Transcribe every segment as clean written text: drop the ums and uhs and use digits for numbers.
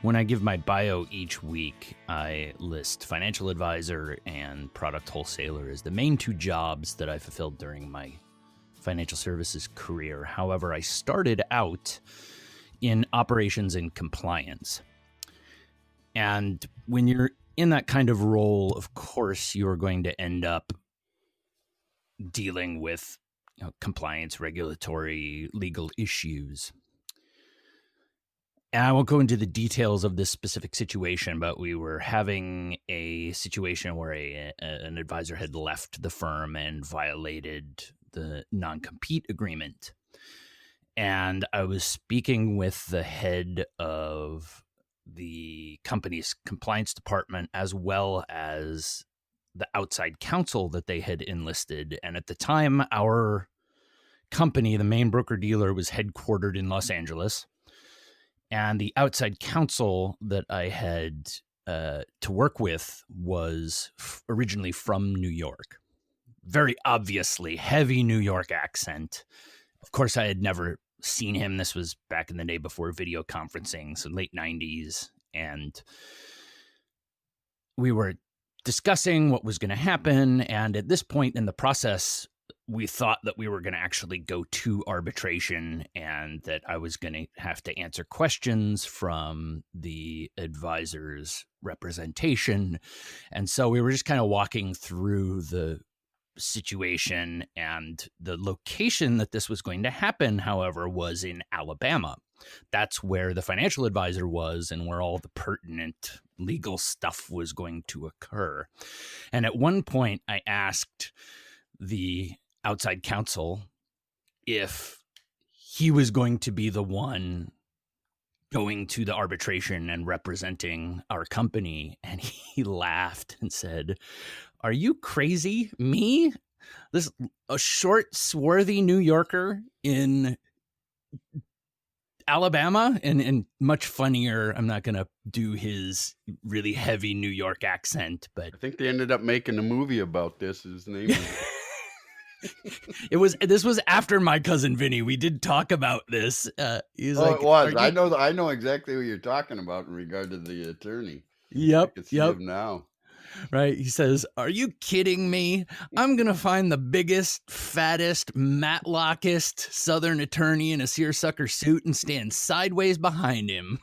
When I give my bio each week, I list financial advisor and product wholesaler as the main two jobs that I fulfilled during my financial services career. However, I started out in operations and compliance. And when you're in that kind of role, of course, you're going to end up dealing with compliance, regulatory, legal issues. And I won't go into the details of this specific situation, but we were having a situation where an advisor had left the firm and violated the non-compete agreement. And I was speaking with the head of the company's compliance department as well as the outside counsel that they had enlisted. And at the time, our company, the main broker-dealer, was headquartered in Los Angeles. And the outside counsel that I had to work with was originally from New York. Very obviously, heavy New York accent. Of course, I had never seen him. This was back in the day before video conferencing, so late 90s. And we were discussing what was going to happen. And at this point in the process, we thought that we were going to actually go to arbitration and that I was going to have to answer questions from the advisor's representation. And so we were just kind of walking through the situation, and the location that this was going to happen, however, was in Alabama. That's where the financial advisor was and where all the pertinent legal stuff was going to occur. And at one point I asked the outside counsel if he was going to be the one going to the arbitration and representing our company. And he laughed and said, "Are you crazy? Me? A short, swarthy New Yorker in Alabama?" And much funnier, I'm not going to do his really heavy New York accent, but I think they ended up making a movie about this. His name This was after My Cousin Vinny. We did talk about this. It was. I know exactly who you're talking about in regard to the attorney. Yep. I can see him now. Right. He says, "Are you kidding me? I'm going to find the biggest, fattest, Matlockest Southern attorney in a seersucker suit and stand sideways behind him."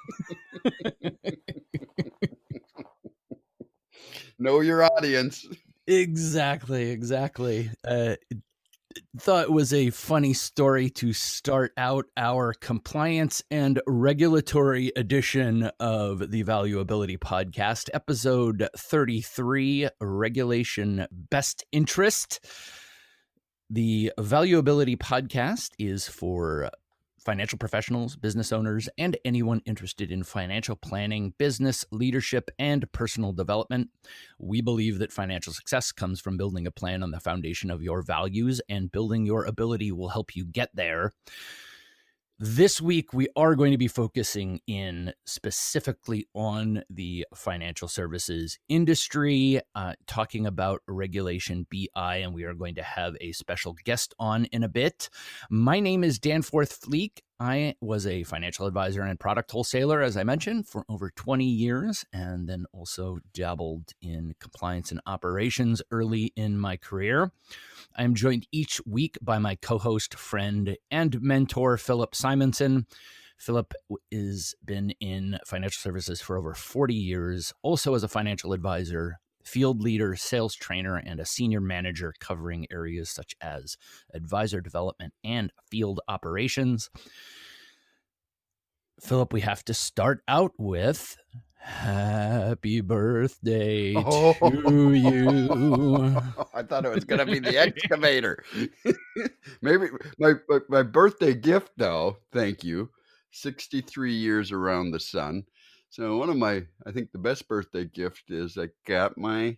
Know your audience. Exactly. Thought it was a funny story to start out our compliance and regulatory edition of the Valuability Podcast, episode 33, Regulation Best Interest. The Valuability Podcast is for financial professionals, business owners, and anyone interested in financial planning, business, leadership, and personal development. We believe that financial success comes from building a plan on the foundation of your values, and building your ability will help you get there. This week, we are going to be focusing in specifically on the financial services industry, talking about Regulation BI, and we are going to have a special guest on in a bit. My name is Danforth Fleek. I was a financial advisor and product wholesaler, as I mentioned, for over 20 years, and then also dabbled in compliance and operations early in my career. I am joined each week by my co-host, friend, and mentor, Philip Simonson. Philip has been in financial services for over 40 years, also as a financial advisor, field leader, sales trainer, and a senior manager covering areas such as advisor development and field operations. Philip, we have to start out with happy birthday to you. I thought it was going to be the excavator. Maybe my birthday gift, though, thank you, 63 years around the sun. So I think the best birthday gift is I got my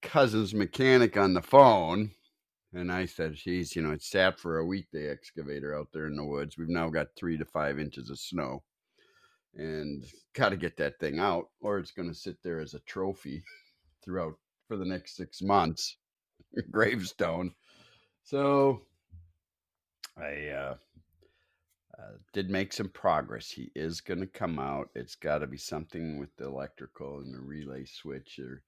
cousin's mechanic on the phone, and I said, geez, it sat for a week, the excavator out there in the woods. We've now got 3 to 5 inches of snow, and got to get that thing out, or it's going to sit there as a trophy for the next 6 months, gravestone. So I Did make some progress. He is going to come out. It's got to be something with the electrical and the relay switch, or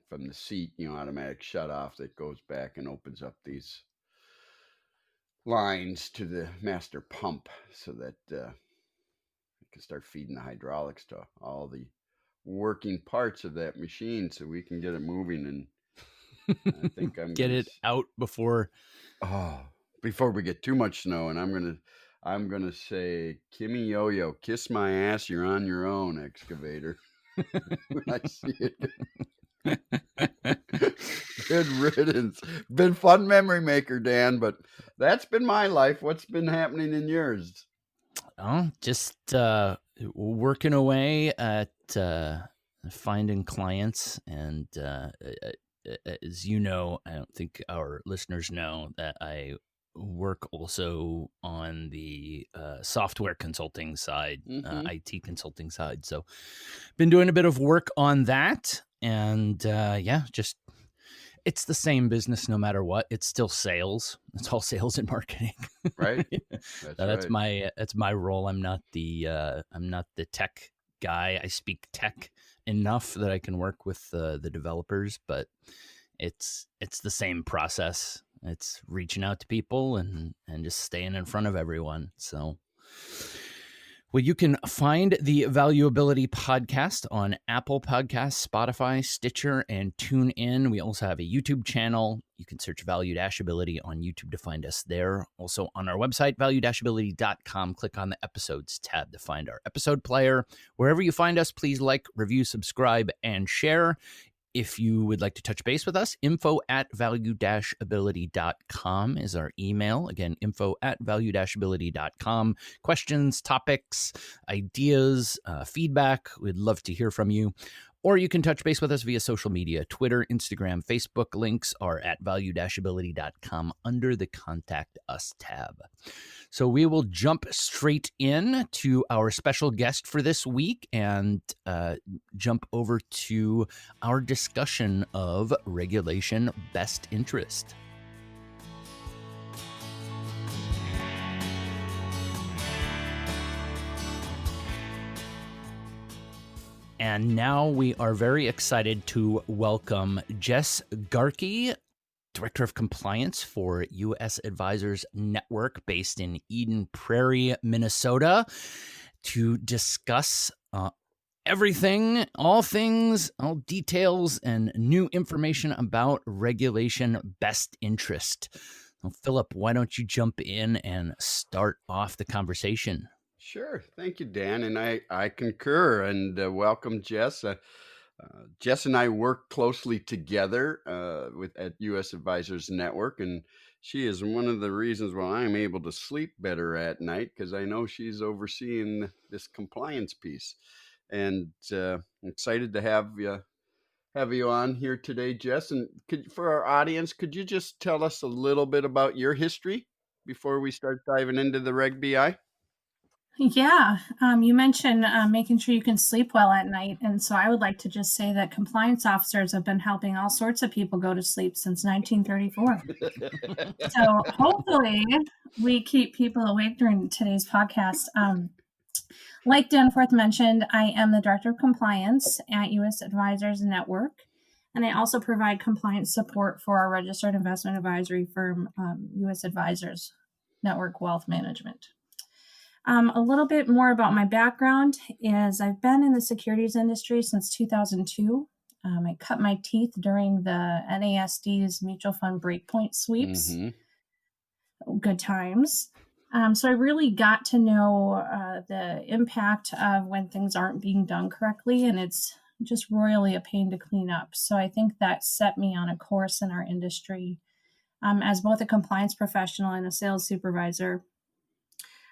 from the seat, automatic shut off that goes back and opens up these lines to the master pump so that it can start feeding the hydraulics to all the working parts of that machine so we can get it moving. And I think I'm get gonna it out before we get too much snow. And I'm gonna say, Kimmy Yo-Yo, kiss my ass, you're on your own, excavator. When I see it. Good riddance. Been fun memory maker, Dan, but that's been my life. What's been happening in yours? Oh, just working away at finding clients. And as you know, I don't think our listeners know that I work also on the software consulting side, IT consulting side. So been doing a bit of work on that. And just it's the same business no matter what. It's still sales. It's all sales and marketing. Right. That's my role. I'm not the tech guy. I speak tech enough that I can work with the developers, but it's the same process. It's reaching out to people and just staying in front of everyone. So, well, you can find the Valuability podcast on Apple Podcasts, Spotify, Stitcher, and TuneIn. We also have a YouTube channel. You can search Value-Ability on YouTube to find us there. Also on our website, value-ability.com. Click on the episodes tab to find our episode player. Wherever you find us, please like, review, subscribe, and share. If you would like to touch base with us, info@value-ability.com is our email. Again, info@value-ability.com. Questions, topics, ideas, feedback. We'd love to hear from you. Or you can touch base with us via social media. Twitter, Instagram, Facebook. Links are at value-ability.com under the Contact Us tab. So we will jump straight in to our special guest for this week and jump over to our discussion of regulation best interest. And now we are very excited to welcome Jess Gauerke, Director of Compliance for USAdvisors Network, based in Eden Prairie, Minnesota, to discuss everything, all things, all details, and new information about regulation best interest. Well, Philip, why don't you jump in and start off the conversation? Sure. Thank you, Dan. And I concur, and welcome, Jess. Jess and I work closely together at USAdvisors Network, and she is one of the reasons why I'm able to sleep better at night, because I know she's overseeing this compliance piece. And I'm excited to have you on here today, Jess. And for our audience, could you just tell us a little bit about your history before we start diving into the Reg BI? Yeah, you mentioned making sure you can sleep well at night. And so I would like to just say that compliance officers have been helping all sorts of people go to sleep since 1934. So hopefully we keep people awake during today's podcast. Like Danforth mentioned, I am the Director of Compliance at USAdvisors Network. And I also provide compliance support for our registered investment advisory firm, USAdvisors Network Wealth Management. A little bit more about my background is I've been in the securities industry since 2002. I cut my teeth during the NASD's mutual fund breakpoint sweeps. Mm-hmm. Good times. So I really got to know the impact of when things aren't being done correctly, and it's just royally a pain to clean up. So I think that set me on a course in our industry as both a compliance professional and a sales supervisor.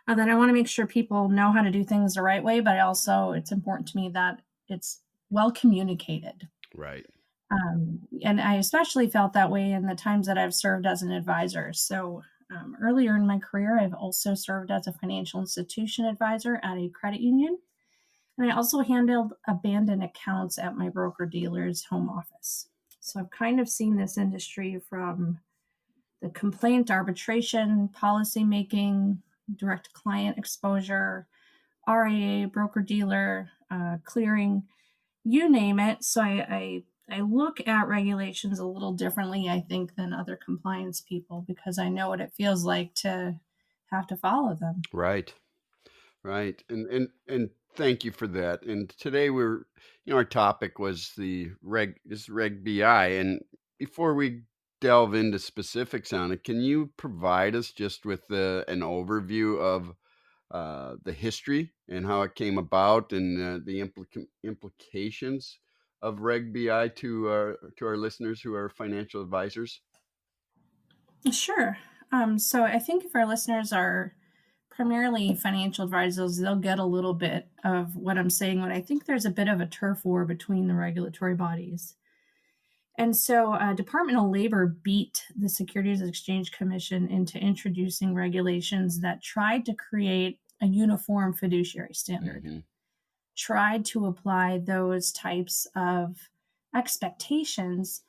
That I want to make sure people know how to do things the right way, but also it's important to me that it's well communicated. Right. And I especially felt that way in the times that I've served as an advisor. So earlier in my career, I've also served as a financial institution advisor at a credit union. And I also handled abandoned accounts at my broker-dealer's home office. So I've kind of seen this industry from the complaint, arbitration, policymaking, direct client exposure, RIA, broker-dealer, clearing, you name it. So I look at regulations a little differently, I think, than other compliance people, because I know what it feels like to have to follow them. Right. And thank you for that. And today our topic was Reg BI. And before we delve into specifics on it, can you provide us just with an overview of the history and how it came about, and the implications of Reg BI to our listeners who are financial advisors? Sure. So I think if our listeners are primarily financial advisors, they'll get a little bit of what I'm saying when I think there's a bit of a turf war between the regulatory bodies. And so Department of Labor beat the Securities and Exchange Commission into introducing regulations that tried to create a uniform fiduciary standard, tried to apply those types of expectations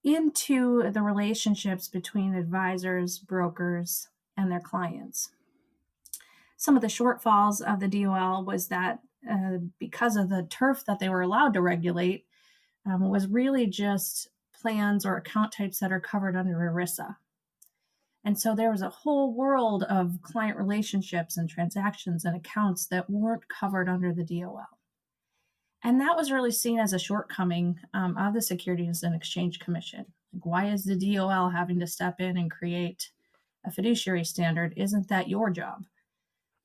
into the relationships between advisors, brokers, and their clients. Some of the shortfalls of the DOL was that because of the turf that they were allowed to regulate, was really just plans or account types that are covered under ERISA. And so there was a whole world of client relationships and transactions and accounts that weren't covered under the DOL. And that was really seen as a shortcoming of the Securities and Exchange Commission. Like, why is the DOL having to step in and create a fiduciary standard? Isn't that your job?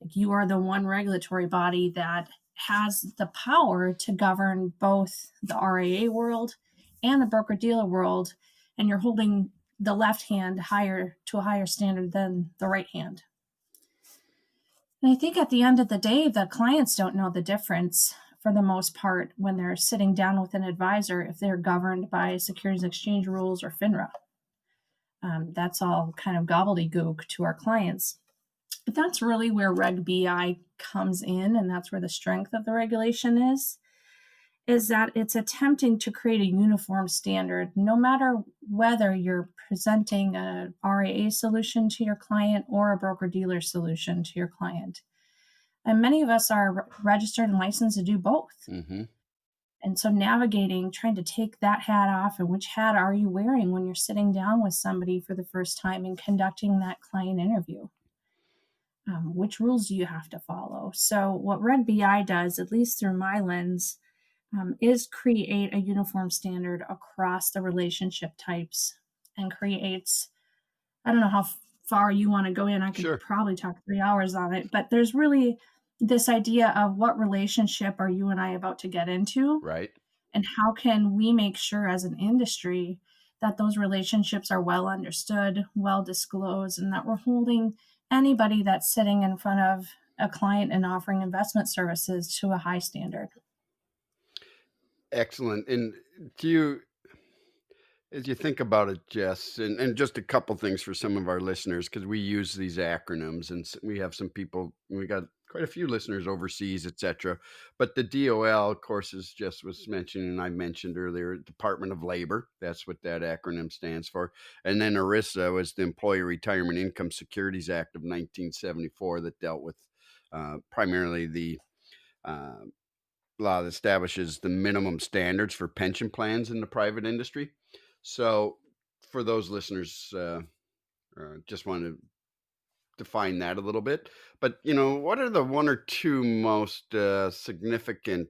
Like, you are the one regulatory body that has the power to govern both the RIA world and the broker-dealer world, and you're holding the left hand to a higher standard than the right hand. And I think at the end of the day, the clients don't know the difference for the most part when they're sitting down with an advisor if they're governed by Securities and Exchange rules or FINRA. That's all kind of gobbledygook to our clients. But that's really where Reg BI comes in, and that's where the strength of the regulation is that it's attempting to create a uniform standard, no matter whether you're presenting a RIA solution to your client or a broker-dealer solution to your client. And many of us are registered and licensed to do both. And so navigating, trying to take that hat off, and which hat are you wearing when you're sitting down with somebody for the first time and conducting that client interview? Which rules do you have to follow? So what Reg BI does, at least through my lens, is create a uniform standard across the relationship types, and creates, I don't know how far you want to go in. I could probably talk 3 hours on it, but there's really this idea of what relationship are you and I about to get into? Right. And how can we make sure as an industry that those relationships are well understood, well disclosed, and that we're holding anybody that's sitting in front of a client and offering investment services to a high standard. Excellent. And as you think about it, Jess, and just a couple things for some of our listeners, because we use these acronyms, and we have some people, we got quite a few listeners overseas, etc. But the DOL, of course, as Jess was mentioning, and I mentioned earlier, Department of Labor, that's what that acronym stands for. And then ERISA was the Employee Retirement Income Securities Act of 1974 that dealt with primarily the law that establishes the minimum standards for pension plans in the private industry. So for those listeners, just want to define that a little bit. But, what are the one or two most significant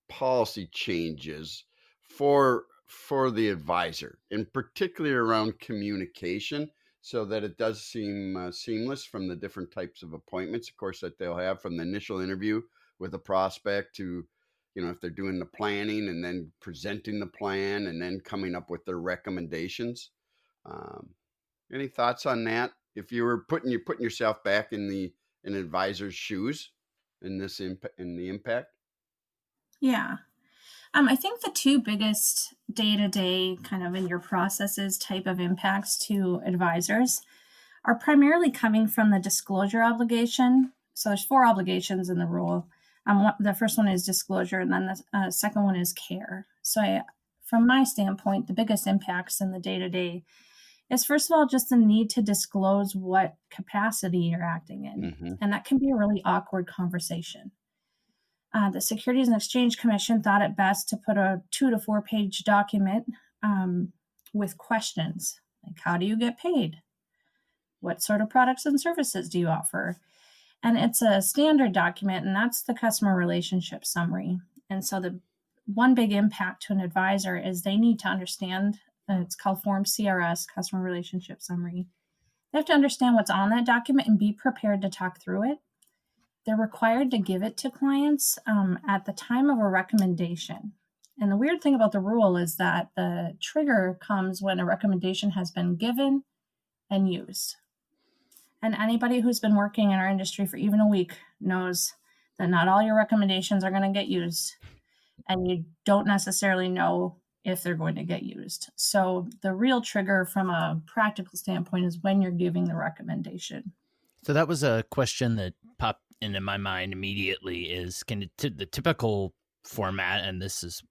policy changes for the advisor, in particular around communication, so that it does seem seamless from the different types of appointments, of course, that they'll have, from the initial interview with a prospect to, if they're doing the planning and then presenting the plan and then coming up with their recommendations. Any thoughts on that? If you were putting yourself back in an advisor's shoes in the impact? Yeah. I think the two biggest day-to-day kind of in your processes type of impacts to advisors are primarily coming from the disclosure obligation. So there's 4 obligations in the rule. The first one is disclosure, and then the second one is care. So from my standpoint, the biggest impacts in the day-to-day is, first of all, just the need to disclose what capacity you're acting in. Mm-hmm. And that can be a really awkward conversation. The Securities and Exchange Commission thought it best to put a 2 to 4 page document with questions like, how do you get paid? What sort of products and services do you offer? And it's a standard document, and that's the customer relationship summary. And so the one big impact to an advisor is they need to understand, it's called Form CRS, Customer Relationship Summary. They have to understand what's on that document and be prepared to talk through it. They're required to give it to clients at the time of a recommendation. And the weird thing about the rule is that the trigger comes when a recommendation has been given and used. And anybody who's been working in our industry for even a week knows that not all your recommendations are going to get used, and you don't necessarily know if they're going to get used. So the real trigger from a practical standpoint is when you're giving the recommendation. So that was a question that popped into my mind immediately is, the typical format, and this is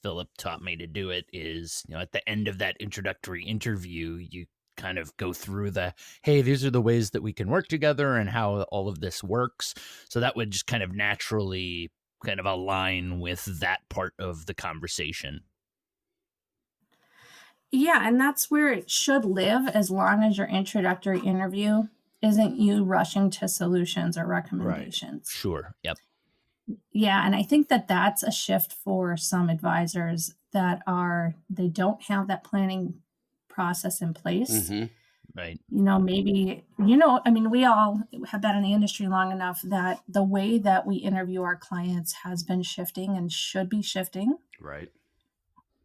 Philip taught me to do it, is, at the end of that introductory interview, you kind of go through hey, these are the ways that we can work together and how all of this works. So that would just kind of naturally kind of align with that part of the conversation. Yeah, and that's where it should live, as long as your introductory interview isn't you rushing to solutions or recommendations. Right. Sure. Yep. Yeah, and I think that that's a shift for some advisors that they don't have that planning process in place. Mm-hmm. Right. Maybe, we all have been in the industry long enough that the way that we interview our clients has been shifting and should be shifting. Right.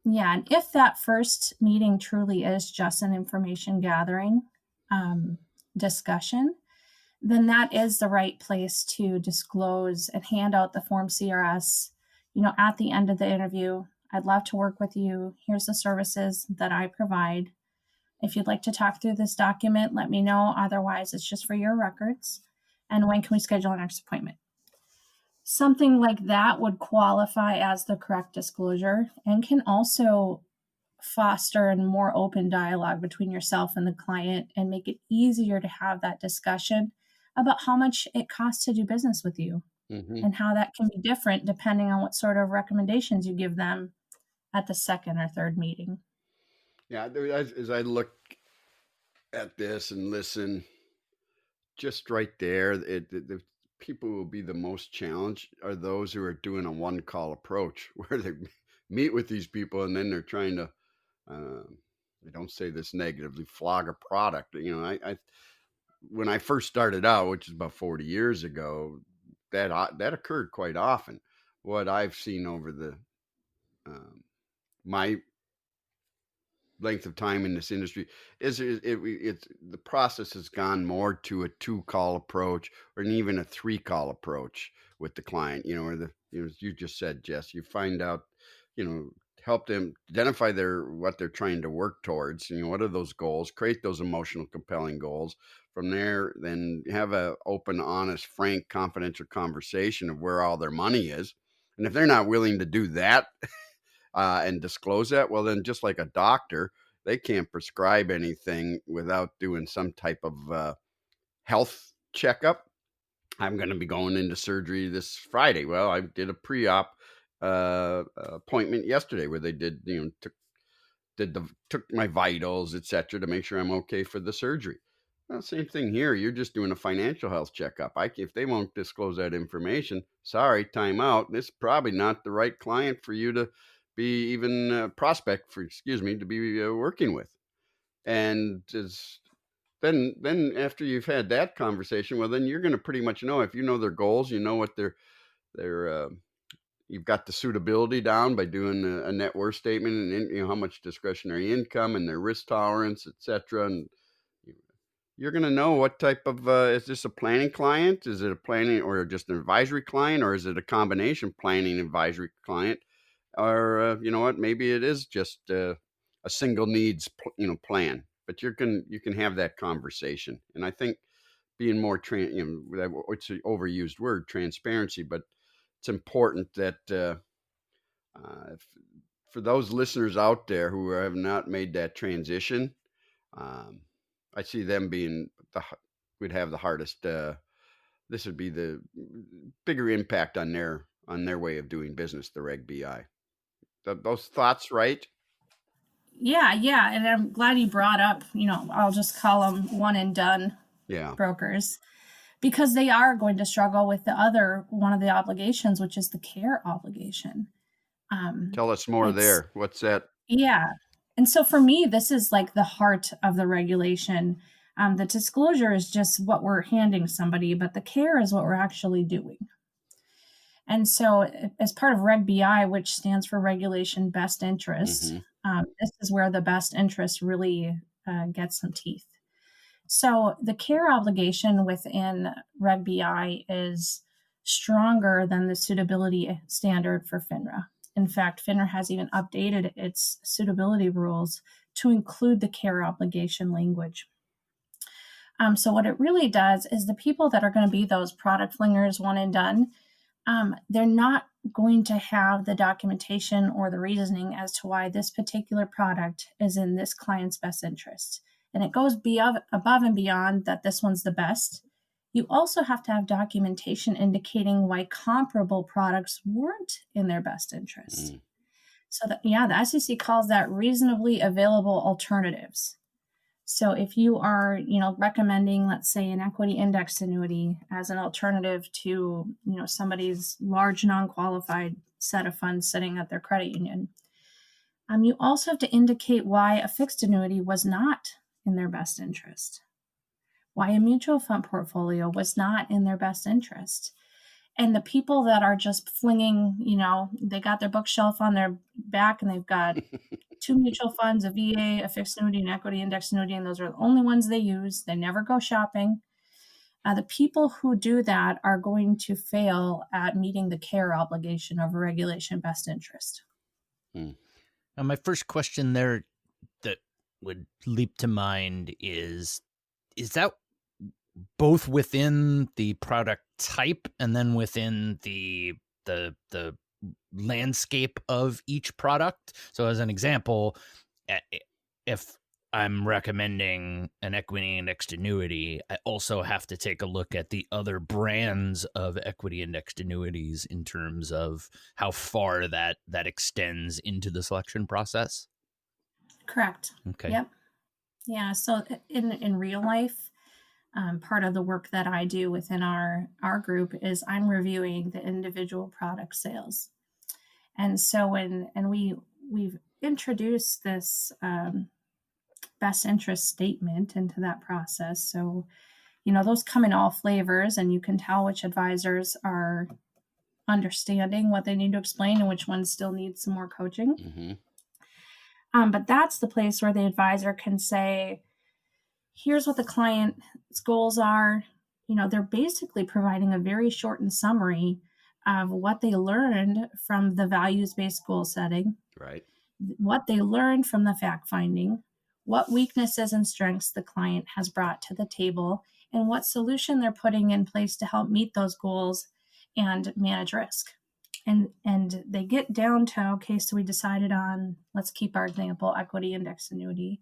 Yeah, and if that first meeting truly is just an information gathering discussion, then that is the right place to disclose and hand out the Form CRS, at the end of the interview. I'd love to work with you. Here's the services that I provide. If you'd like to talk through this document, let me know. Otherwise, it's just for your records. And when can we schedule our next appointment? Something like that would qualify as the correct disclosure and can also foster a more open dialogue between yourself and the client and make it easier to have that discussion about how much it costs to do business with you, Mm-hmm. and how that can be different depending on what sort of recommendations you give them at the second or third meeting. Yeah, as I look at this and listen, just right there, the people who will be the most challenged are those who are doing a one-call approach, where they meet with these people and then they're trying to, I don't say this negatively, flog a product. I when I first started out, which is about 40 years ago, that occurred quite often. What I've seen over my length of time in this industry is it's the process has gone more to a 2-call approach, or even a 3-call approach with the client. Or as you just said, Jess, you find out, help them identify what they're trying to work towards. What are those goals? Create those emotional, compelling goals. From there, then have a open, honest, frank, confidential conversation of where all their money is. And if they're not willing to do that, and disclose that, well, then just like a doctor, they can't prescribe anything without doing some type of health checkup. I'm going to be going into surgery this Friday. Well, I did a pre-op appointment yesterday where they did, took my vitals, etc., to make sure I'm okay for the surgery. Well, same thing here. You're just doing a financial health checkup. If they won't disclose that information, sorry, time out. This is probably not the right client for you to be even prospect for, to be working with. And then after you've had that conversation, well, then you're going to pretty much know, if you know their goals, what their you've got the suitability down by doing a net worth statement, and how much discretionary income and their risk tolerance, etc. And you're going to know what type of is this a planning client? Is it a planning or just an advisory client, or is it a combination planning advisory client? Or you know what, maybe it is just a single needs plan. But you can have that conversation. And I think being more it's an overused word, transparency, but it's important that for those listeners out there who have not made that transition, I see them being we'd have the hardest. This would be the bigger impact on their way of doing business, the Reg BI. Those thoughts, right? Yeah, and I'm glad you brought up, I'll just call them one and done brokers, because they are going to struggle with one of the obligations, which is the care obligation. Tell us more there. What's that? Yeah. And so for me, this is like the heart of the regulation. The disclosure is just what we're handing somebody, but the care is what we're actually doing. And so, as part of Reg BI, which stands for Regulation Best Interest, this is where the best interest really gets some teeth. So, the care obligation within Reg BI is stronger than the suitability standard for FINRA. In fact, FINRA has even updated its suitability rules to include the care obligation language. So, what it really does is the people that are going to be those product flingers, one and done, they're not going to have the documentation or the reasoning as to why this particular product is in this client's best interest. And it goes above and beyond that this one's the best. You also have to have documentation indicating why comparable products weren't in their best interest. So the SEC calls that reasonably available alternatives. So if you are, recommending, let's say, an equity indexed annuity as an alternative to, somebody's large non-qualified set of funds sitting at their credit union, you also have to indicate why a fixed annuity was not in their best interest, why a mutual fund portfolio was not in their best interest. And the people that are just flinging, they got their bookshelf on their back and they've got 2 mutual funds, a VA, a fixed annuity, an equity index annuity, and those are the only ones they use. They never go shopping. The people who do that are going to fail at meeting the care obligation of a regulation best interest. Now, my first question there that would leap to mind is that both within the product type and then within the landscape of each product? So as an example, if I'm recommending an equity indexed annuity, I also have to take a look at the other brands of equity indexed annuities in terms of how far that extends into the selection process. Correct. Okay. Yep. Yeah. So in real life, part of the work that I do within our group is I'm reviewing the individual product sales. And so we've introduced this best interest statement into that process. So, those come in all flavors, and you can tell which advisors are understanding what they need to explain and which ones still need some more coaching. But that's the place where the advisor can say, here's what the client's goals are. They're basically providing a very shortened summary of what they learned from the values-based goal setting, right? What they learned from the fact finding, what weaknesses and strengths the client has brought to the table, and what solution they're putting in place to help meet those goals and manage risk. And they get down to, okay, so we decided on, let's keep our example, equity index annuity.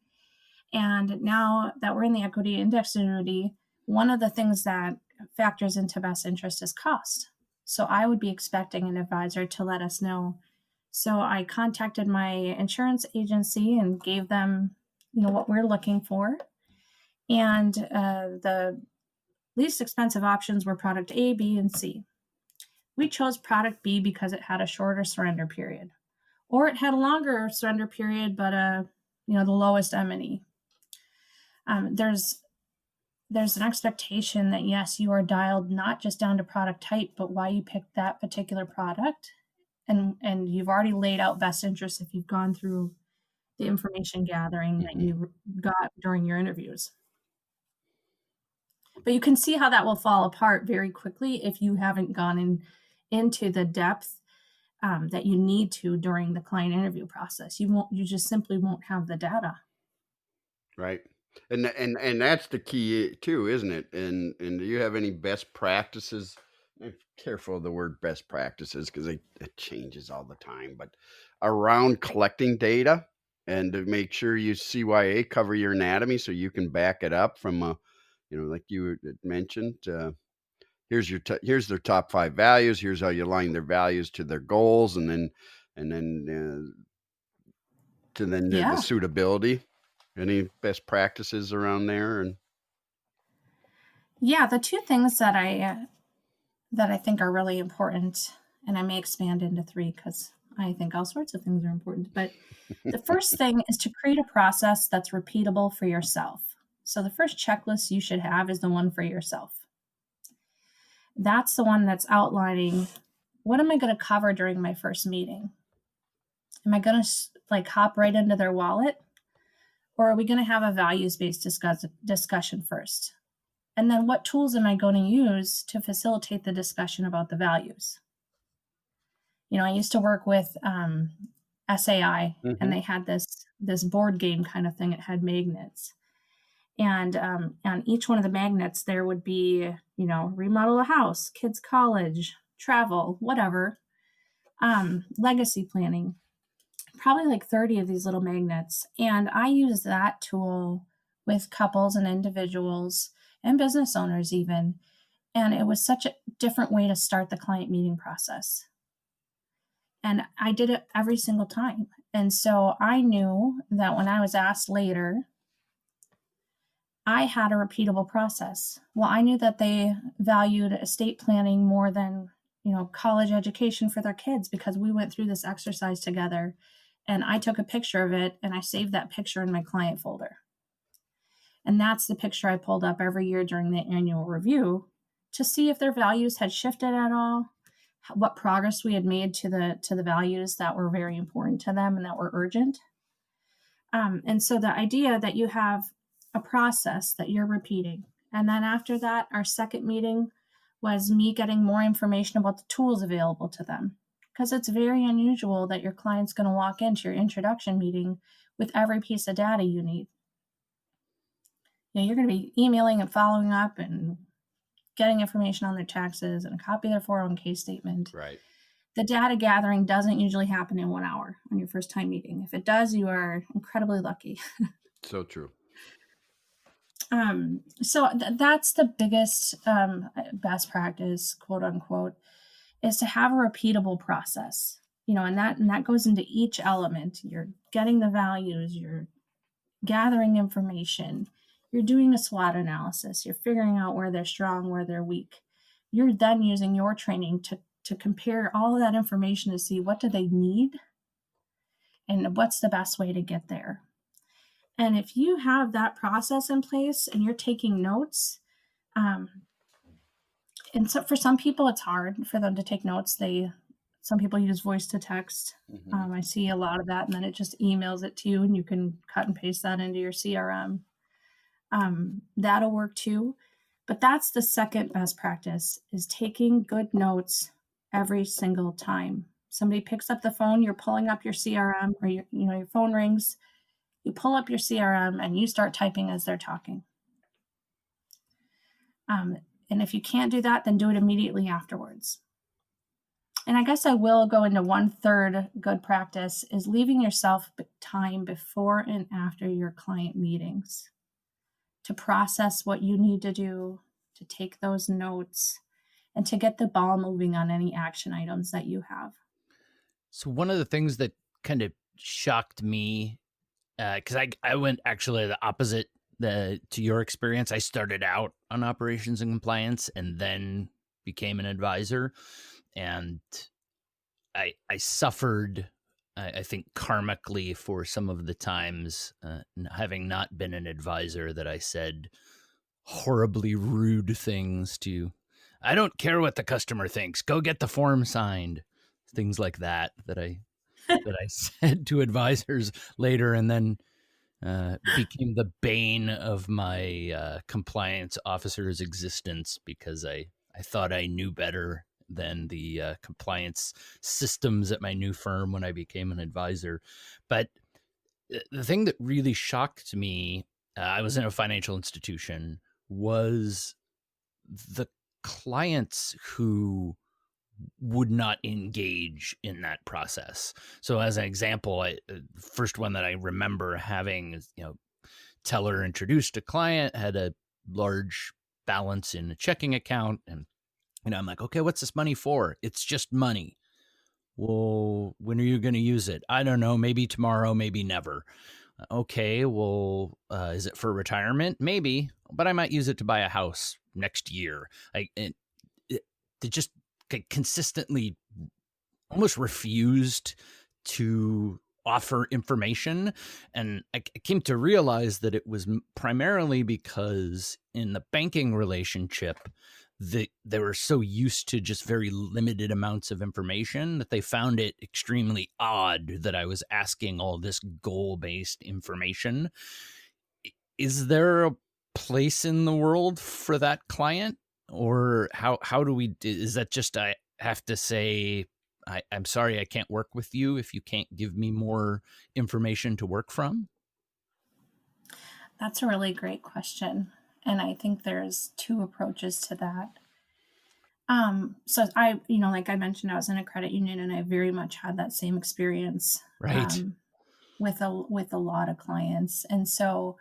And now that we're in the equity index annuity, one of the things that factors into best interest is cost. So I would be expecting an advisor to let us know. So I contacted my insurance agency and gave them, what we're looking for. And the least expensive options were product A, B, and C. We chose product B because it had a shorter surrender period, or it had a longer surrender period, but the lowest M&E. There's an expectation that, yes, you are dialed not just down to product type, but why you picked that particular product. And you've already laid out best interest if you've gone through the information gathering that you got during your interviews. But you can see how that will fall apart very quickly if you haven't gone into the depth that you need to during the client interview process. You just simply won't have the data. Right. And that's the key too, isn't it? And do you have any best practices? I'm careful of the word best practices because it changes all the time, but around collecting data and to make sure you CYA cover your anatomy so you can back it up from, like you had mentioned. Here's their top 5 values. Here's how you align their values to their goals, and then the Yeah. suitability. Any best practices around there? And Yeah, the two things that I think are really important, and I may expand into 3 because I think all sorts of things are important. But the first thing is to create a process that's repeatable for yourself. So the first checklist you should have is the one for yourself. That's the one that's outlining, what am I going to cover during my first meeting? Am I going to hop right into their wallet? Or are we going to have a values-based discussion first? And then what tools am I going to use to facilitate the discussion about the values? I used to work with SAI, and they had this board game kind of thing. It had magnets. And on each one of the magnets, there would be, remodel a house, kids' college, travel, whatever, legacy planning, probably like 30 of these little magnets. And I use that tool with couples and individuals and business owners even. And it was such a different way to start the client meeting process. And I did it every single time. And so I knew that when I was asked later, I had a repeatable process. Well, I knew that they valued estate planning more than, college education for their kids, because we went through this exercise together, and I took a picture of it and I saved that picture in my client folder. And that's the picture I pulled up every year during the annual review to see if their values had shifted at all, what progress we had made to the values that were very important to them and that were urgent. And so the idea that you have a process that you're repeating. And then after that, our second meeting was me getting more information about the tools available to them. Because it's very unusual that your client's going to walk into your introduction meeting with every piece of data you need. You're going to be emailing and following up and getting information on their taxes and a copy of their 401k statement. right. The data gathering doesn't usually happen in 1 hour on your first time meeting. If it does, you are incredibly lucky. So true. So that's the biggest best practice, quote unquote, is to have a repeatable process. And that goes into each element. You're getting the values, you're gathering information, you're doing a SWOT analysis, you're figuring out where they're strong, where they're weak. You're then using your training to compare all of that information to see what do they need and what's the best way to get there. And if you have that process in place and you're taking notes, and so for some people it's hard for them to take notes. Some people use voice to text. Mm-hmm. I see a lot of that, and then it just emails it to you, and you can cut and paste that into your CRM. That'll work too. But that's the second best practice, is taking good notes every single time. Somebody picks up the phone, you're pulling up your CRM, or your phone rings, you pull up your CRM and you start typing as they're talking. And if you can't do that, then do it immediately afterwards. And I guess I will go into 1/3 good practice is leaving yourself time before and after your client meetings to process what you need to do, to take those notes, and to get the ball moving on any action items that you have. So one of the things that kind of shocked me, because I went actually the opposite to your experience. I started out on operations and compliance and then became an advisor. And I suffered, I think, karmically for some of the times, having not been an advisor, that I said horribly rude things to, I don't care what the customer thinks, go get the form signed. Things like that I said to advisors later, and then became the bane of my compliance officer's existence, because I thought I knew better than the compliance systems at my new firm when I became an advisor. But the thing that really shocked me, I was in a financial institution, was the clients who would not engage in that process. So as an example, first one that I remember having is, teller introduced a client, had a large balance in a checking account, and I'm like, okay, what's this money for? It's just money. Well, when are you going to use it? I don't know, maybe tomorrow, maybe never. Okay, well, is it for retirement? Maybe, but I might use it to buy a house next year. They just consistently almost refused to offer information. And I came to realize that it was primarily because in the banking relationship, they were so used to just very limited amounts of information that they found it extremely odd that I was asking all this goal-based information. Is there a place in the world for that client? Or how do we, is that just, I have to say, I'm sorry, I can't work with you if you can't give me more information to work from? That's a really great question. And I think there's two approaches to that. So I, like I mentioned, I was in a credit union and I very much had that same experience. Right. With a lot of clients. And so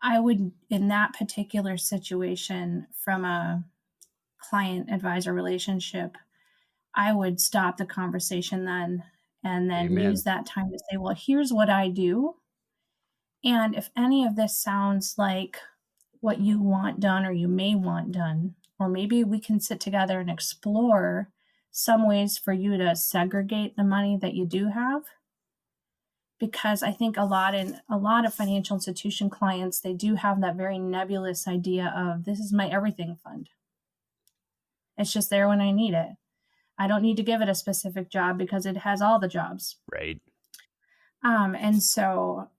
I would, in that particular situation, from a client advisor relationship, I would stop the conversation then and then Amen. use that time to say, well, here's what I do. And if any of this sounds like what you want done or you may want done, or maybe we can sit together and explore some ways for you to segregate the money that you do have. Because I think a lot of financial institution clients, they do have that very nebulous idea of, this is my everything fund. It's just there when I need it. I don't need to give it a specific job because it has all the jobs. Right. And so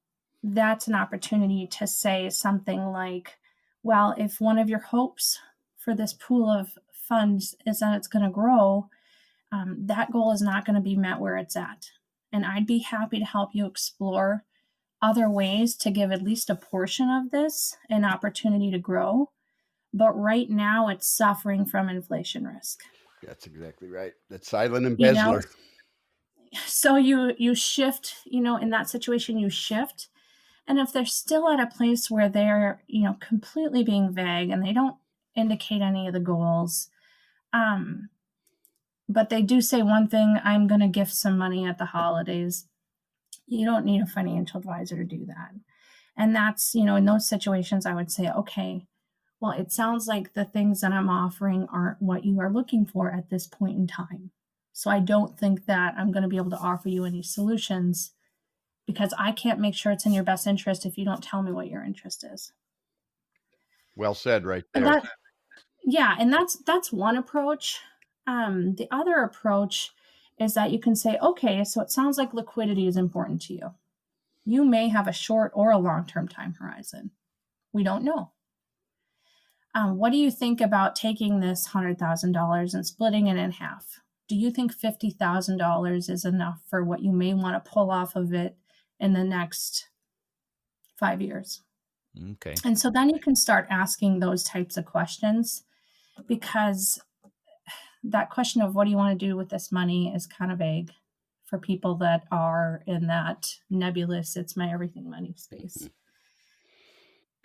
that's an opportunity to say something like, well, if one of your hopes for this pool of funds is that it's going to grow, that goal is not going to be met where it's at. And I'd be happy to help you explore other ways to give at least a portion of this an opportunity to grow. But right now it's suffering from inflation risk. That's exactly right. That's silent embezzler. So you shift, in that situation, you shift. And if they're still at a place where they're, completely being vague and they don't indicate any of the goals, but they do say one thing, I'm going to gift some money at the holidays. You don't need a financial advisor to do that. And that's, in those situations, I would say, okay, well, it sounds like the things that I'm offering aren't what you are looking for at this point in time. So I don't think that I'm going to be able to offer you any solutions because I can't make sure it's in your best interest if you don't tell me what your interest is. Well said right there. And that's one approach. The other approach is that you can say, okay, so it sounds like liquidity is important to you. You may have a short or a long-term time horizon. We don't know. What do you think about taking this $100,000 and splitting it in half? Do you think $50,000 is enough for what you may want to pull off of it in the next 5 years? Okay. And so then you can start asking those types of questions, because that question of what do you want to do with this money is kind of vague for people that are in that nebulous, it's my everything money space.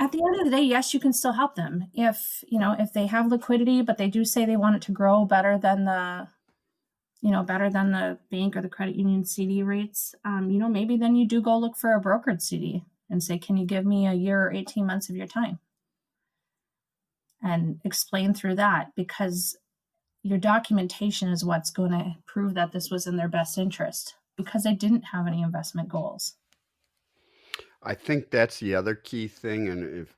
At the end of the day, yes, you can still help them. If they have liquidity, but they do say they want it to grow better than the bank or the credit union CD rates, maybe then you do go look for a brokered CD and say, can you give me a year or 18 months of your time? And explain through that, because your documentation is what's going to prove that this was in their best interest, because they didn't have any investment goals. I think that's the other key thing. And if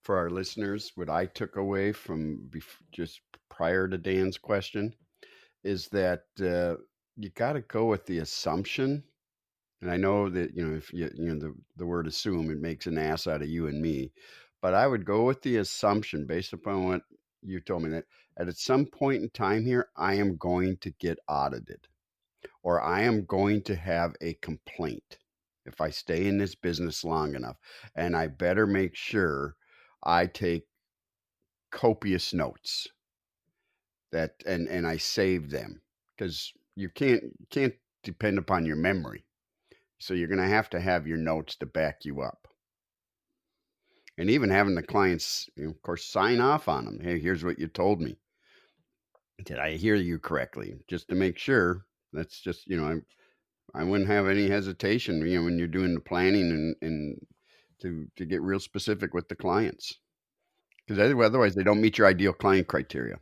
for our listeners, what I took away from just prior to Dan's question is that you got to go with the assumption. And I know that, if the word assume, it makes an ass out of you and me, but I would go with the assumption based upon what you told me, that at some point in time here, I am going to get audited, or I am going to have a complaint if I stay in this business long enough, and I better make sure I take copious notes. that, and I save them, because you can't depend upon your memory. So you're going to have your notes to back you up. And even having the clients, of course, sign off on them. Hey, here's what you told me. Did I hear you correctly? Just to make sure. That's just, I wouldn't have any hesitation, when you're doing the planning and to get real specific with the clients. Because otherwise they don't meet your ideal client criteria.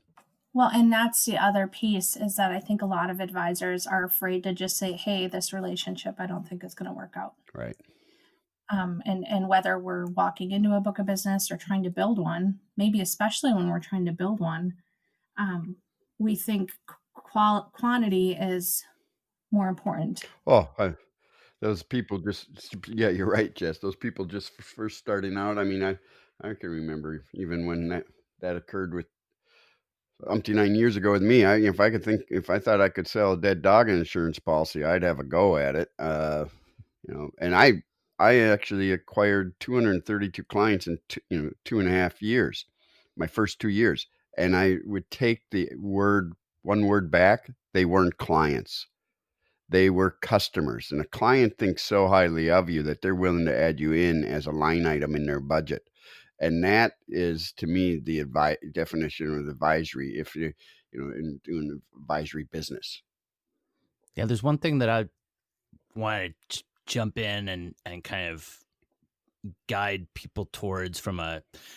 Well, and that's the other piece, is that I think a lot of advisors are afraid to just say, hey, this relationship, I don't think is going to work out. Right. And whether we're walking into a book of business or trying to build one, maybe especially when we're trying to build one, we think quantity is more important. Oh, those people yeah, you're right, Jess. Those people just first starting out. I mean, I can remember even when that occurred with 9 years ago with me. If I thought I could sell a dead dog insurance policy, I'd have a go at it. And I actually acquired 232 clients in 2.5 years, my first 2 years. And I would take one word back. They weren't clients. They were customers. And a client thinks so highly of you that they're willing to add you in as a line item in their budget. And that is, to me, the definition of advisory, if you in doing advisory business. Yeah, there's one thing that I want to jump in and kind of guide people towards, from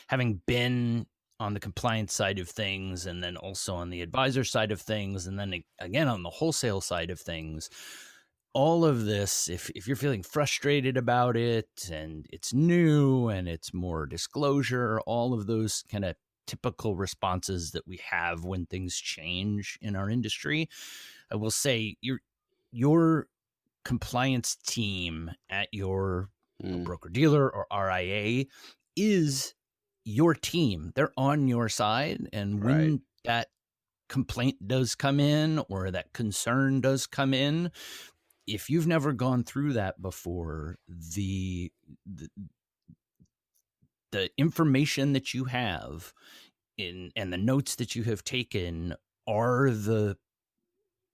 having been on the compliance side of things, and then also on the advisor side of things, and then again on the wholesale side of things. All of this, if you're feeling frustrated about it and it's new and it's more disclosure, all of those kind of typical responses that we have when things change in our industry, I will say your compliance team at your broker dealer or RIA is your team. They're on your side. And when that complaint does come in or that concern does come in, if you've never gone through that before, the information that you have and the notes that you have taken are the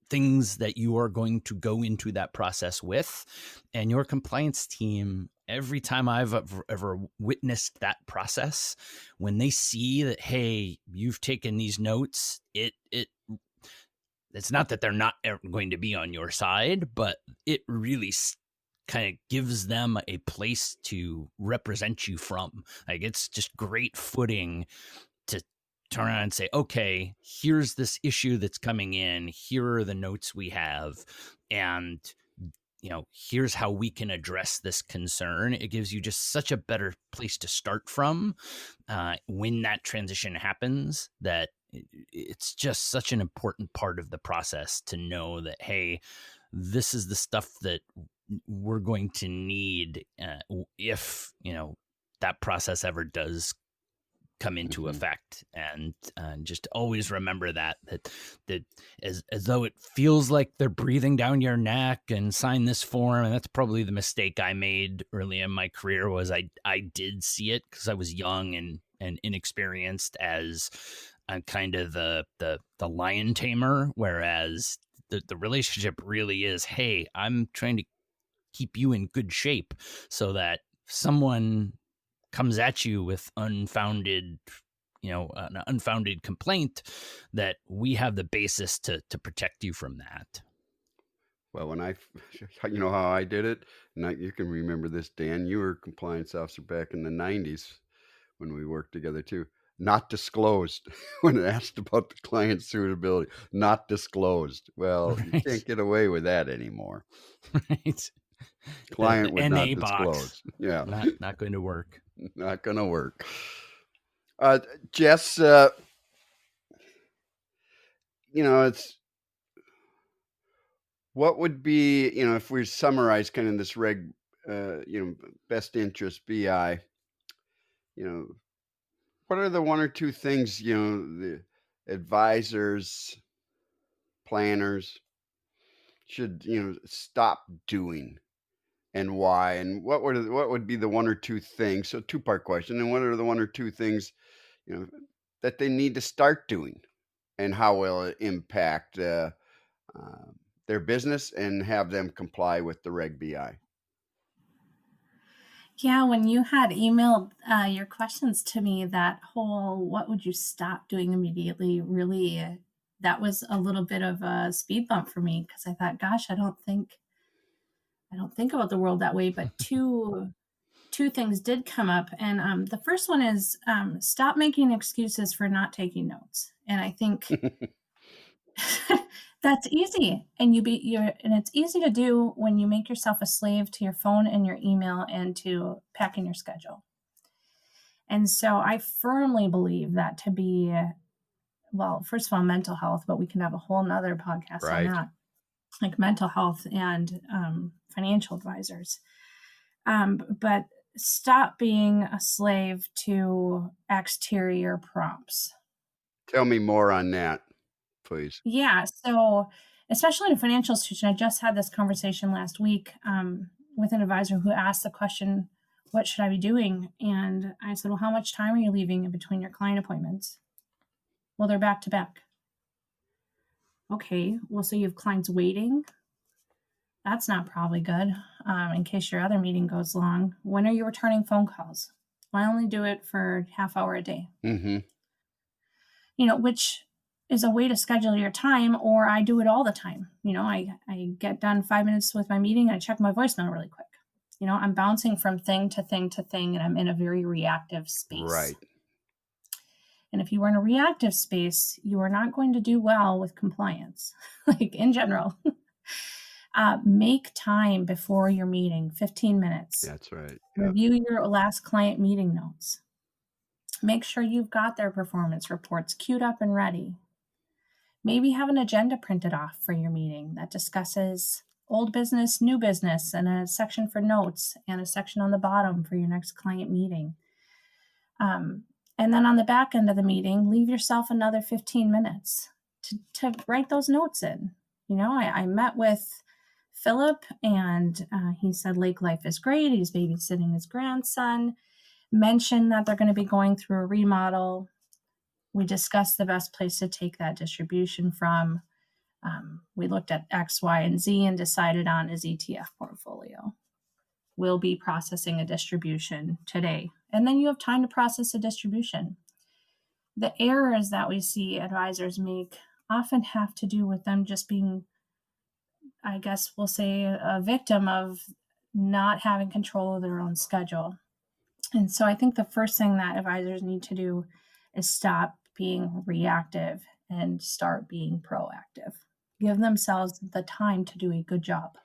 things that you are going to go into that process with. And your compliance team, every time I've ever witnessed that process, when they see that, hey, you've taken these notes, it's not that they're not ever going to be on your side, but it really kind of gives them a place to represent you from. Like, it's just great footing to turn around and say, okay, here's this issue that's coming in. Here are the notes we have. And, here's how we can address this concern. It gives you just such a better place to start from when that transition happens, that it's just such an important part of the process to know that, hey, this is the stuff that we're going to need if, that process ever does come into effect. And just always remember that as though it feels like they're breathing down your neck and sign this form. And that's probably the mistake I made early in my career, was I did see it because I was young and inexperienced as kind of the lion tamer, whereas the relationship really is, hey, I'm trying to keep you in good shape so that someone comes at you with an unfounded complaint, that we have the basis to protect you from that. Well, when how I did it, and you can remember this, Dan, you were a compliance officer back in the 90s when we worked together too. Not disclosed. When asked about the client's suitability, not disclosed. Well, you can't get away with that anymore. Right. Client would NA not disclose. Yeah. Not going to work. Not going to work. Jess, it's what would be, if we summarize kind of this reg, best interest BI, what are the one or two things, the advisors, planners should, stop doing, and why? And what would be the one or two things? So, two-part question. And what are the one or two things, that they need to start doing? and how will it impact their business and have them comply with the Reg BI? Yeah, when you had emailed your questions to me, that whole what would you stop doing immediately really, that was a little bit of a speed bump for me, because I thought, gosh, I don't think about the world that way. But two things did come up, and the first one is stop making excuses for not taking notes. And I think that's easy, and it's easy to do when you make yourself a slave to your phone and your email and to packing your schedule. And so I firmly believe that to be, well, first of all, mental health, but we can have a whole nother podcast on Right. that, like mental health and financial advisors. But stop being a slave to exterior prompts. Tell me more on that, please. Yeah. So, especially in a financial institution, I just had this conversation last week with an advisor who asked the question, what should I be doing? And I said, well, how much time are you leaving in between your client appointments? Well, they're back to back. Okay. Well, so you have clients waiting. That's not probably good in case your other meeting goes long. When are you returning phone calls? Well, I only do it for half hour a day. Mm-hmm. Which is a way to schedule your time, or I do it all the time. I get done 5 minutes with my meeting and I check my voicemail really quick. I'm bouncing from thing to thing to thing, and I'm in a very reactive space. Right. And if you are in a reactive space, you are not going to do well with compliance, like in general. Make time before your meeting, 15 minutes. That's right. Review your last client meeting notes. Make sure you've got their performance reports queued up and ready. Maybe have an agenda printed off for your meeting that discusses old business, new business, and a section for notes and a section on the bottom for your next client meeting. And then on the back end of the meeting, leave yourself another 15 minutes to write those notes in. I met with Philip, and he said lake life is great. He's babysitting his grandson. Mentioned that they're going to be going through a remodel. We discussed the best place to take that distribution from. We looked at X, Y, and Z and decided on his ETF portfolio. We'll be processing a distribution today. And then you have time to process a distribution. The errors that we see advisors make often have to do with them just being, I guess we'll say, a victim of not having control of their own schedule. And so I think the first thing that advisors need to do is stop being reactive and start being proactive. Give themselves the time to do a good job.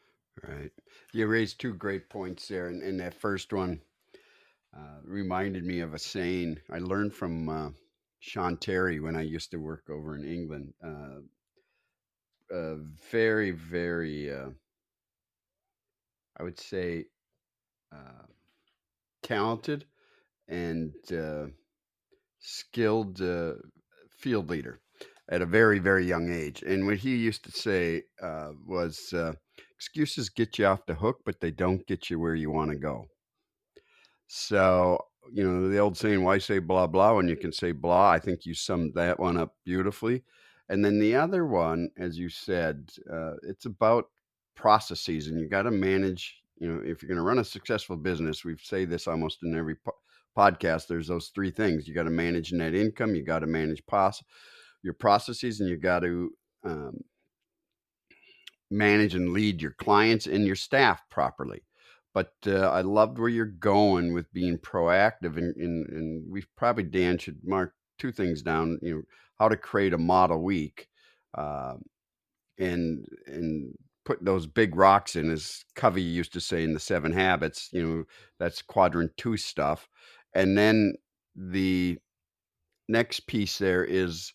Right. You raised two great points there. And that first one reminded me of a saying I learned from Sean Terry when I used to work over in England. Very, very, I would say, talented and skilled field leader at a very, very young age. And what he used to say was excuses get you off the hook, but they don't get you where you want to go. So, the old saying, why say blah, blah, when you can say blah? I think you summed that one up beautifully. And then the other one, as you said, it's about processes, and you got to manage, if you're going to run a successful business, we say this almost in every podcast, there's those three things. You got to manage net income, you got to manage your processes, and you got to manage and lead your clients and your staff properly. But I loved where you're going with being proactive, and we probably, Dan, should mark two things down. How to create a model week, and put those big rocks in, as Covey used to say in the 7 Habits. That's quadrant 2 stuff, and then the next piece there is,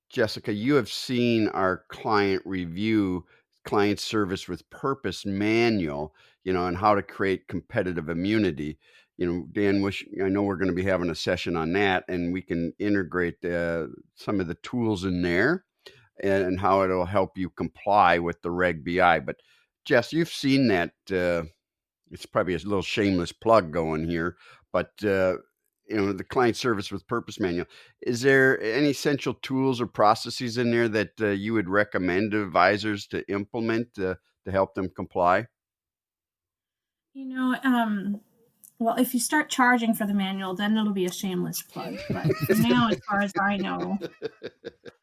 Jessica, you have seen our client review, client service with purpose manual, and how to create competitive immunity. Dan, I know we're going to be having a session on that, and we can integrate some of the tools in there and how it'll help you comply with the Reg BI. But Jess, you've seen that. It's probably a little shameless plug going here, but the client service with purpose manual. Is there any essential tools or processes in there that you would recommend to advisors to implement to help them comply? Well, if you start charging for the manual, then it'll be a shameless plug. But for now, as far as I know,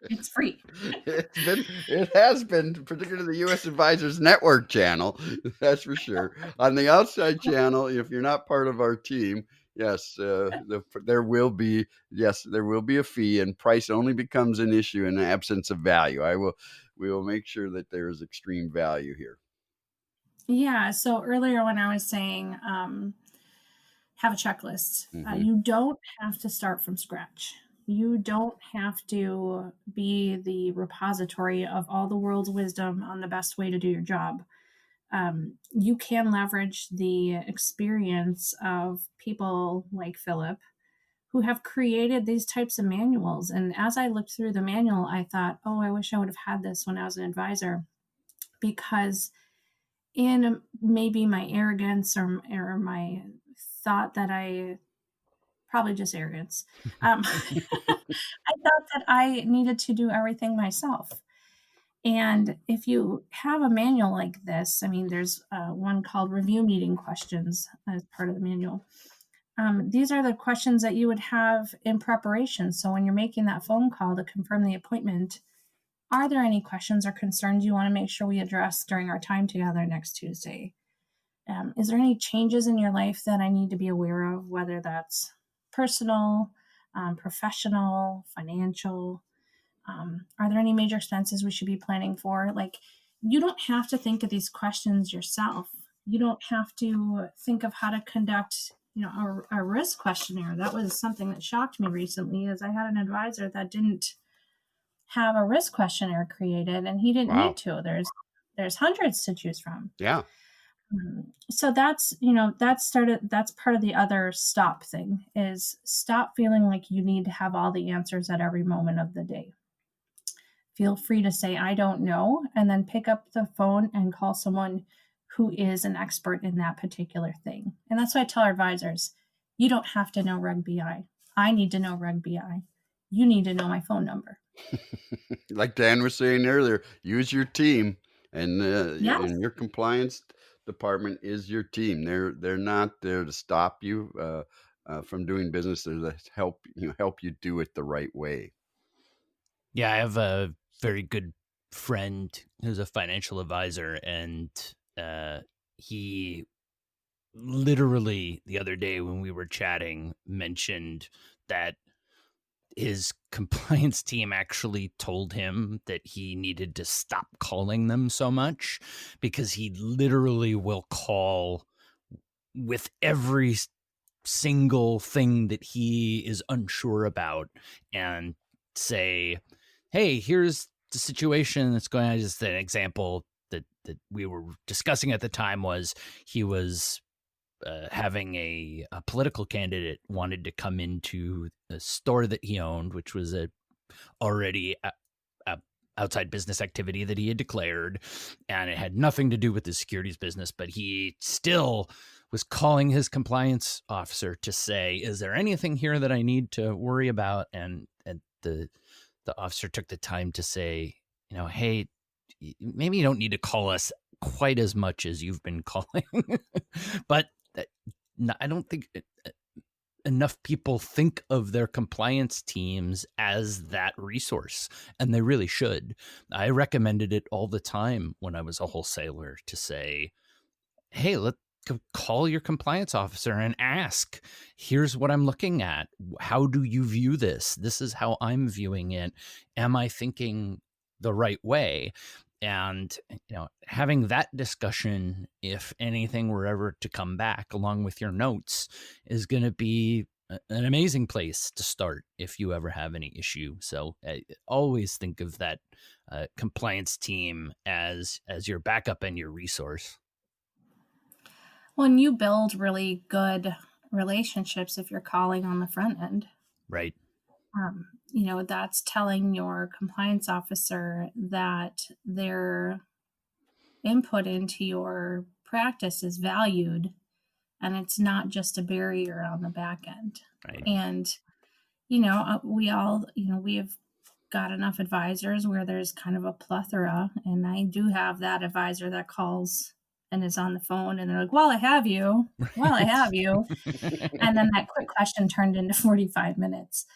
it's free. It has been, particularly the USAdvisors Network channel, that's for sure. On the outside channel, if you're not part of our team, yes, there will be a fee, and price only becomes an issue in the absence of value. We will make sure that there is extreme value here. Yeah. So earlier when I was saying have a checklist, you don't have to start from scratch. You don't have to be the repository of all the world's wisdom on the best way to do your job. You can leverage the experience of people like Philip who have created these types of manuals. And as I looked through the manual, I thought, oh, I wish I would have had this when I was an advisor, because in maybe my arrogance or my thought that I probably just arrogance, I thought that I needed to do everything myself. And if you have a manual like this, I mean, there's one called review meeting questions as part of the manual. These are the questions that you would have in preparation. So when you're making that phone call to confirm the appointment, are there any questions or concerns you want to make sure we address during our time together next Tuesday? Is there any changes in your life that I need to be aware of, whether that's personal, professional, financial? Are there any major expenses we should be planning for? Like, you don't have to think of these questions yourself. You don't have to think of how to conduct, a risk questionnaire. That was something that shocked me recently, is I had an advisor that didn't have a risk questionnaire created, and he didn't Wow. need to. There's hundreds to choose from. Yeah. So that's part of the other stop thing, is stop feeling like you need to have all the answers at every moment of the day. Feel free to say, I don't know, and then pick up the phone and call someone who is an expert in that particular thing. And that's why I tell our advisors, you don't have to know Reg BI. I need to know Reg BI. You need to know my phone number. Like Dan was saying earlier, use your team, and Yes. and your compliance department is your team. They're not there to stop you from doing business. They're to help you do it the right way. Yeah, I have a very good friend who's a financial advisor, and he literally the other day when we were chatting mentioned that his compliance team actually told him that he needed to stop calling them so much, because he literally will call with every single thing that he is unsure about and say, hey, here's the situation that's going on. Just an example that we were discussing at the time was he was having a political candidate wanted to come into a store that he owned, which was already outside business activity that he had declared, and it had nothing to do with the securities business, but he still was calling his compliance officer to say, is there anything here that I need to worry about? And the officer took the time to say, hey, maybe you don't need to call us quite as much as you've been calling. But I don't think enough people think of their compliance teams as that resource, and they really should. I recommended it all the time when I was a wholesaler to say, hey, let's call your compliance officer and ask, here's what I'm looking at. How do you view this? This is how I'm viewing it. Am I thinking the right way? And, having that discussion, if anything were ever to come back along with your notes, is going to be an amazing place to start if you ever have any issue. So always think of that compliance team as your backup and your resource. Well, and you build really good relationships if you're calling on the front end. Right. That's telling your compliance officer that their input into your practice is valued, and it's not just a barrier on the back end. Right. And, we all, we have got enough advisors where there's kind of a plethora. And I do have that advisor that calls and is on the phone and they're like, well, I have you. Well, I have you. And then that quick question turned into 45 minutes.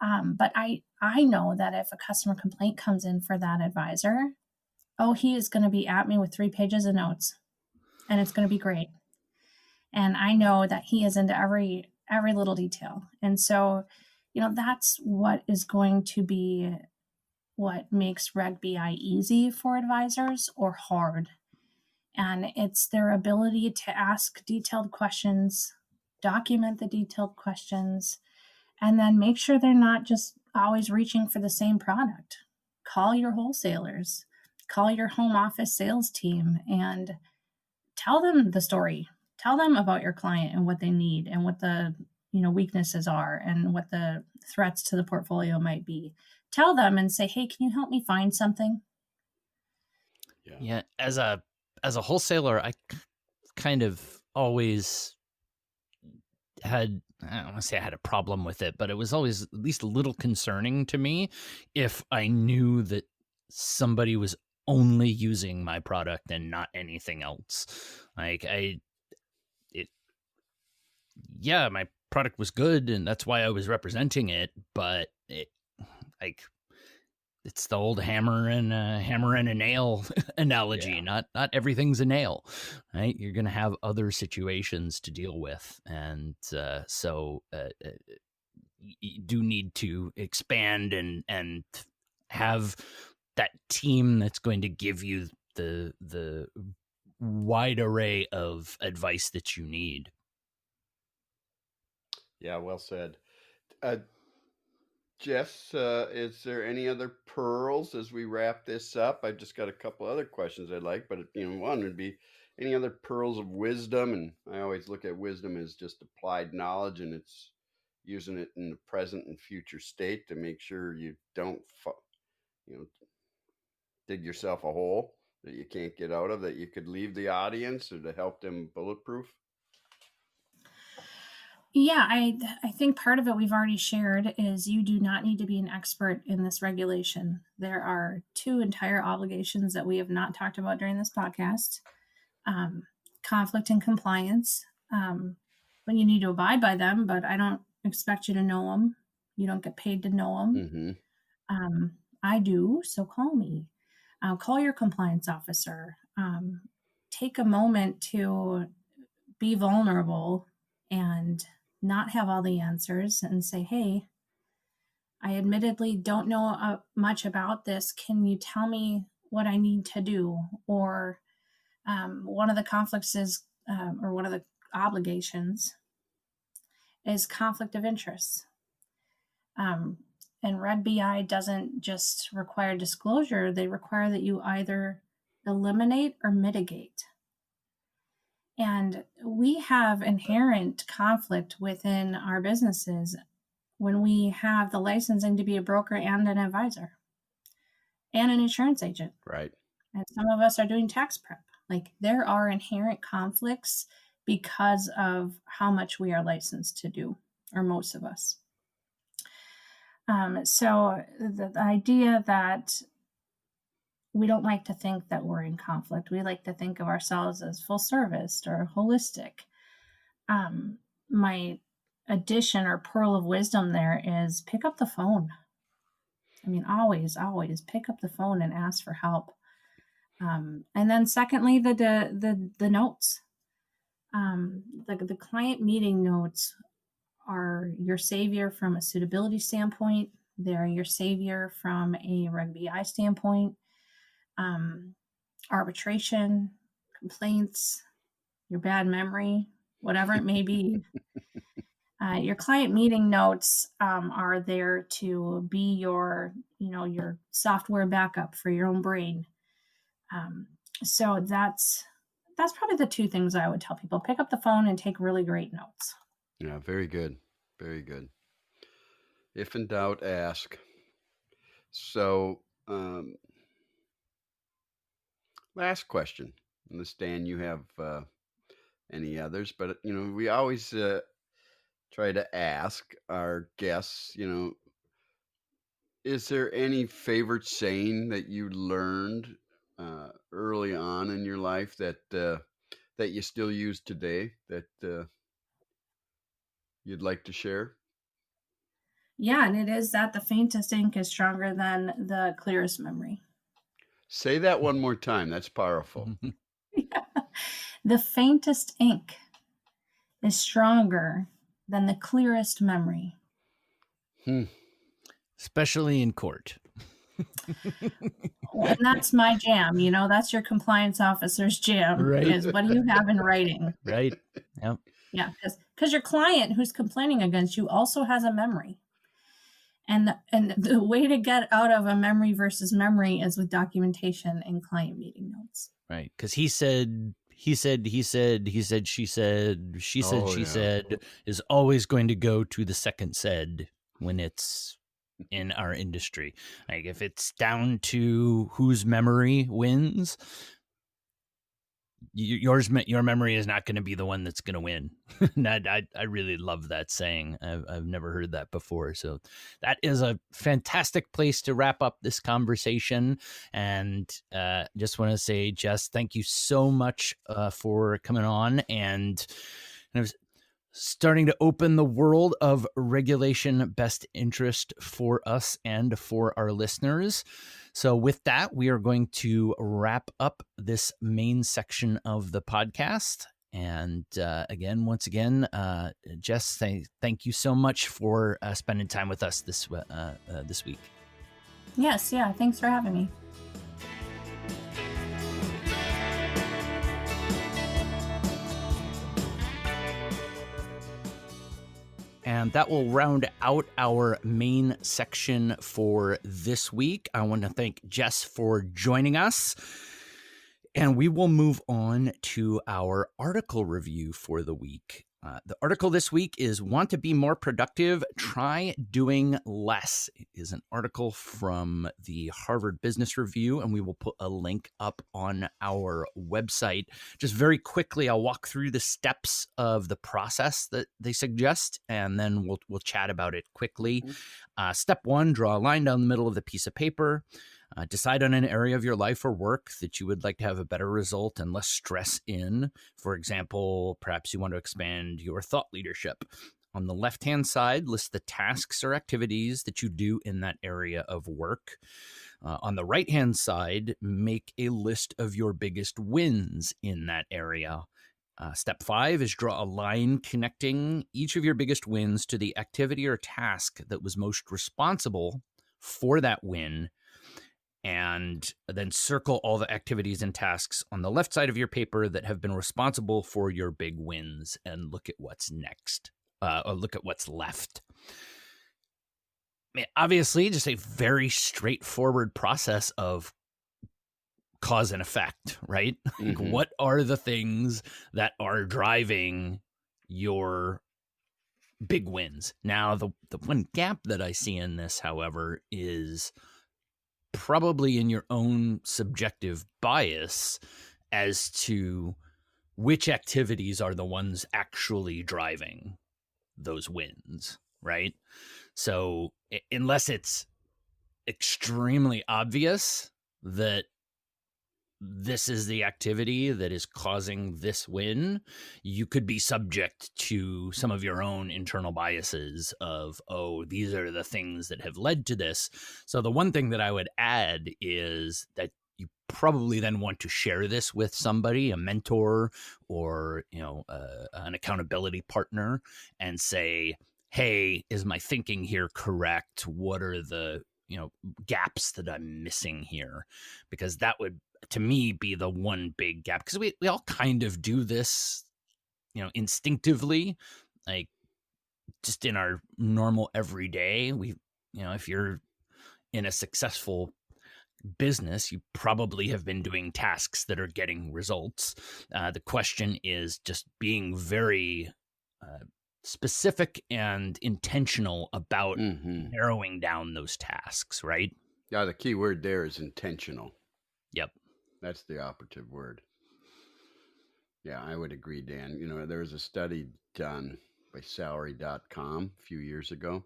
But I know that if a customer complaint comes in for that advisor, he is going to be at me with 3 pages of notes and it's going to be great. And I know that he is into every little detail. And so, that's what is going to be what makes Reg BI easy for advisors or hard. And it's their ability to ask detailed questions, document the detailed questions, and then make sure they're not just always reaching for the same product. Call your wholesalers, call your home office sales team, and tell them the story. Tell them about your client and what they need and what the weaknesses are and what the threats to the portfolio might be. Tell them and say, hey, can you help me find something? Yeah. As a wholesaler, I kind of always had, I don't want to say I had a problem with it, but it was always at least a little concerning to me if I knew that somebody was only using my product and not anything else. Like my product was good and that's why I was representing it, but it's the old hammer and a nail analogy. Yeah. Not everything's a nail, right? You're going to have other situations to deal with, and so you do need to expand and have that team that's going to give you the wide array of advice that you need. Yeah, well said. Jess, is there any other pearls as we wrap this up? I've just got a couple other questions I'd like, but one would be any other pearls of wisdom? And I always look at wisdom as just applied knowledge, and it's using it in the present and future state to make sure you don't, dig yourself a hole that you can't get out of, that you could leave the audience or to help them bulletproof. Yeah, I think part of it we've already shared is you do not need to be an expert in this regulation. There are 2 entire obligations that we have not talked about during this podcast. Conflict and compliance. When you need to abide by them, but I don't expect you to know them. You don't get paid to know them. Mm-hmm. I do, so call me. Call your compliance officer. Take a moment to be vulnerable and not have all the answers and say, hey, I admittedly don't know much about this. Can you tell me what I need to do? Or one of the conflicts is, or one of the obligations is conflict of interest. And Reg BI doesn't just require disclosure, they require that you either eliminate or mitigate. And we have inherent conflict within our businesses when we have the licensing to be a broker and an advisor and an insurance agent. Right. And some of us are doing tax prep. Like there are inherent conflicts because of how much we are licensed to do, or most of us. So the idea that we don't like to think that we're in conflict. We like to think of ourselves as full service or holistic. My addition or pearl of wisdom there is pick up the phone. I mean, always pick up the phone and ask for help. And then secondly, the notes. The client meeting notes are your savior from a suitability standpoint. They're your savior from a Reg BI standpoint. Arbitration, complaints, your bad memory, whatever it may be. Your client meeting notes are there to be your software backup for your own brain. So that's probably the 2 things I would tell people. Pick up the phone and take really great notes. Yeah, very good. Very good. If in doubt, ask. So, last question. I understand you have any others, but we always try to ask our guests, is there any favorite saying that you learned early on in your life that you still use today that you'd like to share? Yeah, and it is that the faintest ink is stronger than the clearest memory. Say that one more time. That's powerful. The faintest ink is stronger than the clearest memory. Especially in court. And that's my jam. That's your compliance officer's jam, Right. Is what do you have in writing? Right. Yep. Yeah, because your client who's complaining against you also has a memory. And the way to get out of a memory versus memory is with documentation and client meeting notes. Right. Because he said, she said, she said is always going to go to the second said when it's in our industry. Like if it's down to whose memory wins, your memory is not going to be the one that's going to win. I really love that saying. I've never heard that before. So that is a fantastic place to wrap up this conversation. And just want to say, Jess, thank you so much for coming on and starting to open the world of regulation best interest for us and for our listeners. So with that, we are going to wrap up this main section of the podcast. And once again, Jess, thank you so much for spending time with us this week. Yes, yeah. Thanks for having me. And that will round out our main section for this week. I want to thank Jess for joining us. And we will move on to our article review for the week. The article this week is Want to Be More Productive? Try Doing Less. It is an article from the Harvard Business Review, and we will put a link up on our website. Just very quickly, I'll walk through the steps of the process that they suggest, and then we'll chat about it quickly. Step 1, draw a line down the middle of the piece of paper. Decide on an area of your life or work that you would like to have a better result and less stress in. For example, perhaps you want to expand your thought leadership. On the left-hand side, list the tasks or activities that you do in that area of work. On the right-hand side, make a list of your biggest wins in that area. Step 5 is draw a line connecting each of your biggest wins to the activity or task that was most responsible for that win. And then circle all the activities and tasks on the left side of your paper that have been responsible for your big wins and look at what's next, or look at what's left. I mean, obviously, just a very straightforward process of cause and effect, right? Like, what are the things that are driving your big wins? Now, the one gap that I see in this, however, is probably in your own subjective bias as to which activities are the ones actually driving those wins, right? So unless it's extremely obvious that this is the activity that is causing this win, you could be subject to some of your own internal biases of, oh, these are the things that have led to this. So the one thing that I would add is that you probably then want to share this with somebody, a mentor or, an accountability partner, and say, hey, is my thinking here correct? What are the, gaps that I'm missing here? Because that would, to me, be the one big gap, because we all kind of do this, instinctively, like just in our normal everyday. If you're in a successful business, you probably have been doing tasks that are getting results. The question is just being very specific and intentional about narrowing down those tasks, right? Yeah, the key word there is intentional. Yep. That's the operative word. Yeah, I would agree, Dan. There was a study done by salary.com a few years ago,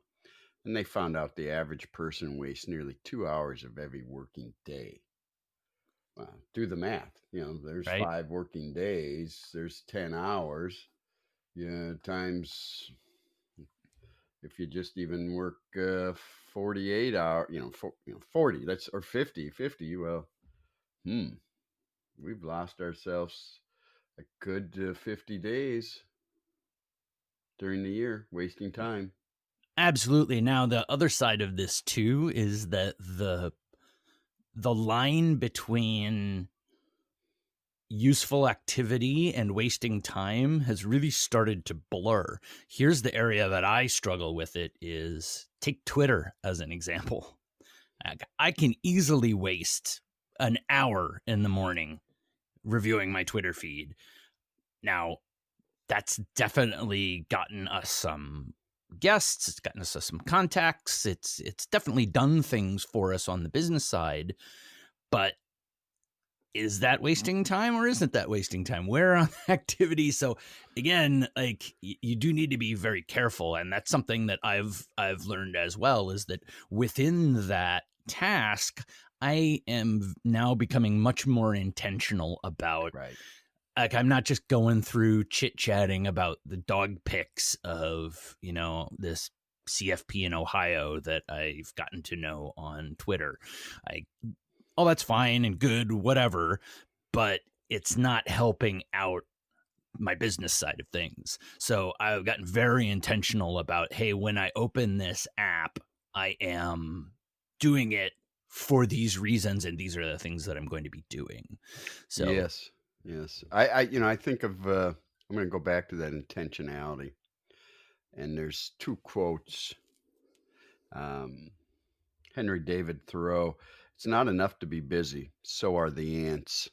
and they found out the average person wastes nearly 2 hours of every working day. Do the math. There's Right? 5 working days, there's 10 hours. Times, if you just even work 48 hours, 40, that's, or 50, well, we've lost ourselves a good 50 days during the year, wasting time. Absolutely. Now, the other side of this too is that the line between useful activity and wasting time has really started to blur. Here's the area that I struggle with it is take Twitter as an example. I can easily waste an hour in the morning reviewing my Twitter feed. Now, that's definitely gotten us some guests, it's gotten us some contacts, it's definitely done things for us on the business side, but is that wasting time or isn't that wasting time? Where on activity? So again, like you do need to be very careful, and that's something that I've learned as well, is that within that task, I am now becoming much more intentional about, Right. like, I'm not just going through chit-chatting about the dog pics of, this CFP in Ohio that I've gotten to know on Twitter. That's fine and good, whatever, but it's not helping out my business side of things. So I've gotten very intentional about, hey, when I open this app, I am doing it for these reasons, and these are the things that I'm going to be doing. So Yes. I think of, I'm going to go back to that intentionality. And there's two quotes. Henry David Thoreau, it's not enough to be busy. So are the ants.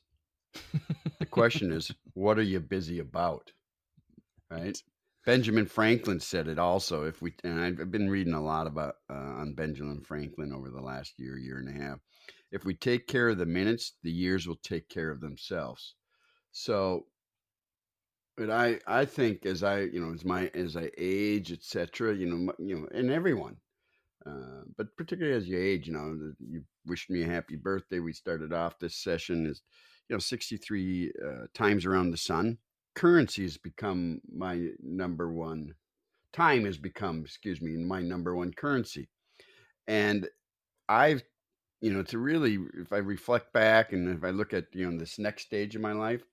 The question is, what are you busy about? Right? Benjamin Franklin said it also. And I've been reading a lot about on Benjamin Franklin over the last year and a half. If we take care of the minutes, the years will take care of themselves. So, but I think as I age, etc., and everyone, but particularly as you age, you wished me a happy birthday. We started off this session as 63 times around the sun. Currency has become my number one. Time has become, my number one currency. And I've, to really, if I reflect back and if I look at, this next stage of my life,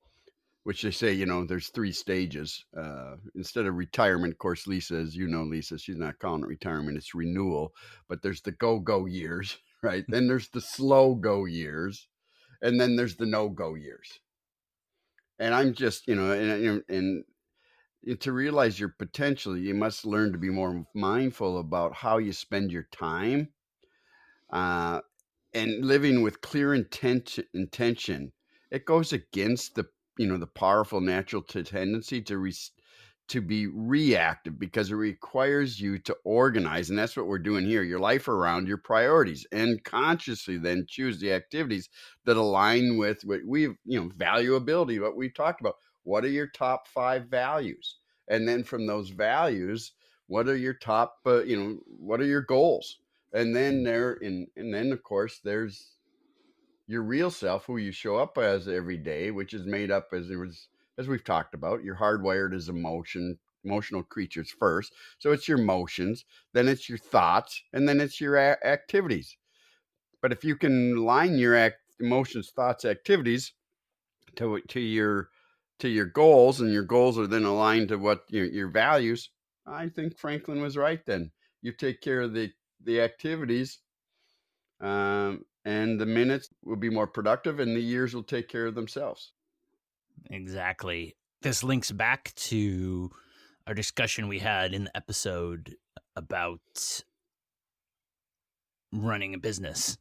which they say, there's 3 stages. Instead of retirement, of course, Lisa, as you know, Lisa, she's not calling it retirement, it's renewal. But there's the go years, right? Then there's the slow go years, and then there's the no-go years. And I'm just, and to realize your potential, you must learn to be more mindful about how you spend your time, and living with clear intention. It goes against the powerful natural tendency to be reactive, because it requires you to organize, and that's what we're doing here, your life around your priorities, and consciously then choose the activities that align with what we've, valuability, what we've talked about. What are your top 5 values? And then from those values, what are your top, what are your goals? And then of course there's your real self, who you show up as every day, which is made up, as we've talked about, you're hardwired as emotional creatures first. So it's your emotions, then it's your thoughts, and then it's your activities. But if you can line your emotions, thoughts, activities to your goals, and your goals are then aligned to what your values, I think Franklin was right. Then you take care of the activities, and the minutes will be more productive, and the years will take care of themselves. exactly. This links back to our discussion we had in the episode about running a business,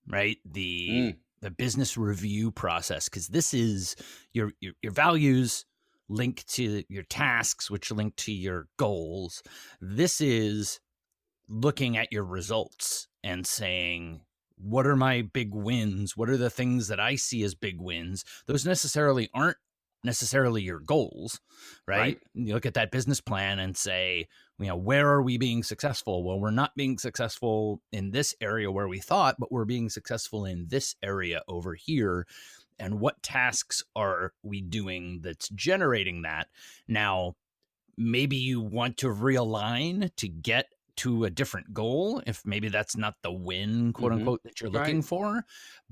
right? The business review process, because this is your values link to your tasks, which link to your goals. This is looking at your results and saying, what are my big wins? What are the things that I see as big wins? Those necessarily aren't necessarily your goals, right? You look at that business plan and say, where are we being successful? Well, we're not being successful in this area where we thought, but we're being successful in this area over here. And what tasks are we doing that's generating that? Now, maybe you want to realign to get to a different goal, if maybe that's not the win, quote unquote, that you're looking for,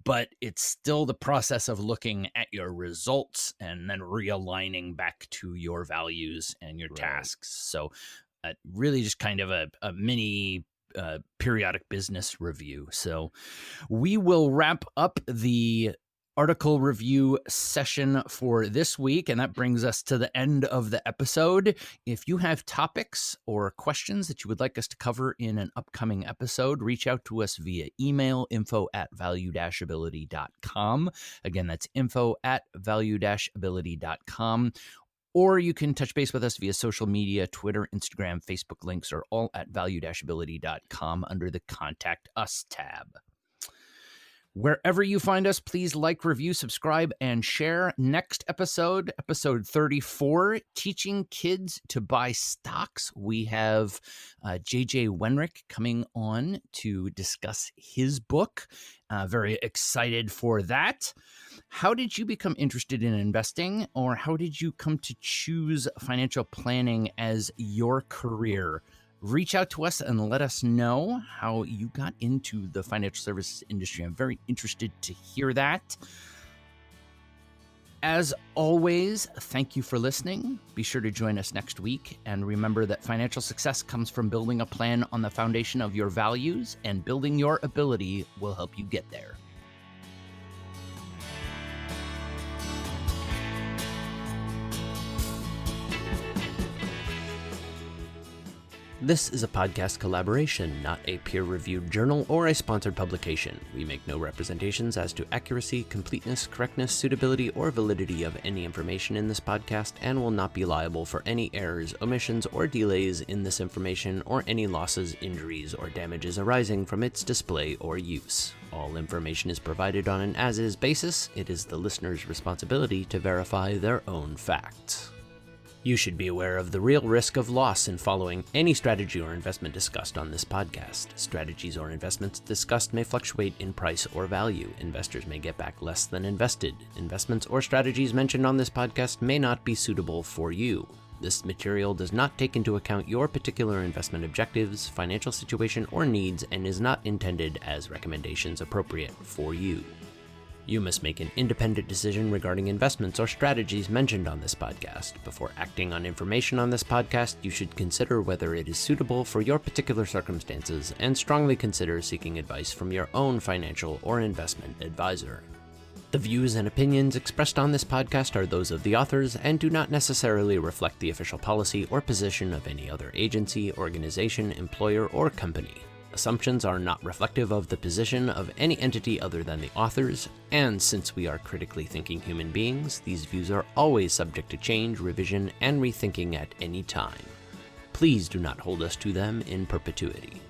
but it's still the process of looking at your results and then realigning back to your values and your tasks. So really just kind of a mini periodic business review. So we will wrap up the article review session for this week, and that brings us to the end of the episode. If you have topics or questions that you would like us to cover in an upcoming episode, reach out to us via email, info@value-ability.com. Again, that's info@value-ability.com. Or you can touch base with us via social media. Twitter, Instagram, Facebook links are all at value-ability.com under the Contact Us tab. Wherever you find us, please like, review, subscribe, and share. Next episode, episode 34, Teaching Kids to Buy Stocks. We have JJ Wenrick coming on to discuss his book. Very excited for that. How did you become interested in investing, or how did you come to choose financial planning as your career? Reach out to us and let us know how you got into the financial services industry. I'm very interested to hear that. As always, thank you for listening. Be sure to join us next week. And remember that financial success comes from building a plan on the foundation of your values, and building your ability will help you get there. This is a podcast collaboration, not a peer-reviewed journal or a sponsored publication. We make no representations as to accuracy, completeness, correctness, suitability, or validity of any information in this podcast, and will not be liable for any errors, omissions, or delays in this information, or any losses, injuries, or damages arising from its display or use. All information is provided on an as-is basis. It is the listener's responsibility to verify their own facts. You should be aware of the real risk of loss in following any strategy or investment discussed on this podcast. Strategies or investments discussed may fluctuate in price or value. Investors may get back less than invested. Investments or strategies mentioned on this podcast may not be suitable for you. This material does not take into account your particular investment objectives, financial situation, or needs, and is not intended as recommendations appropriate for you. You must make an independent decision regarding investments or strategies mentioned on this podcast. Before acting on information on this podcast, you should consider whether it is suitable for your particular circumstances, and strongly consider seeking advice from your own financial or investment advisor. The views and opinions expressed on this podcast are those of the authors and do not necessarily reflect the official policy or position of any other agency, organization, employer, or company. Assumptions are not reflective of the position of any entity other than the authors, and since we are critically thinking human beings, these views are always subject to change, revision, and rethinking at any time. Please do not hold us to them in perpetuity.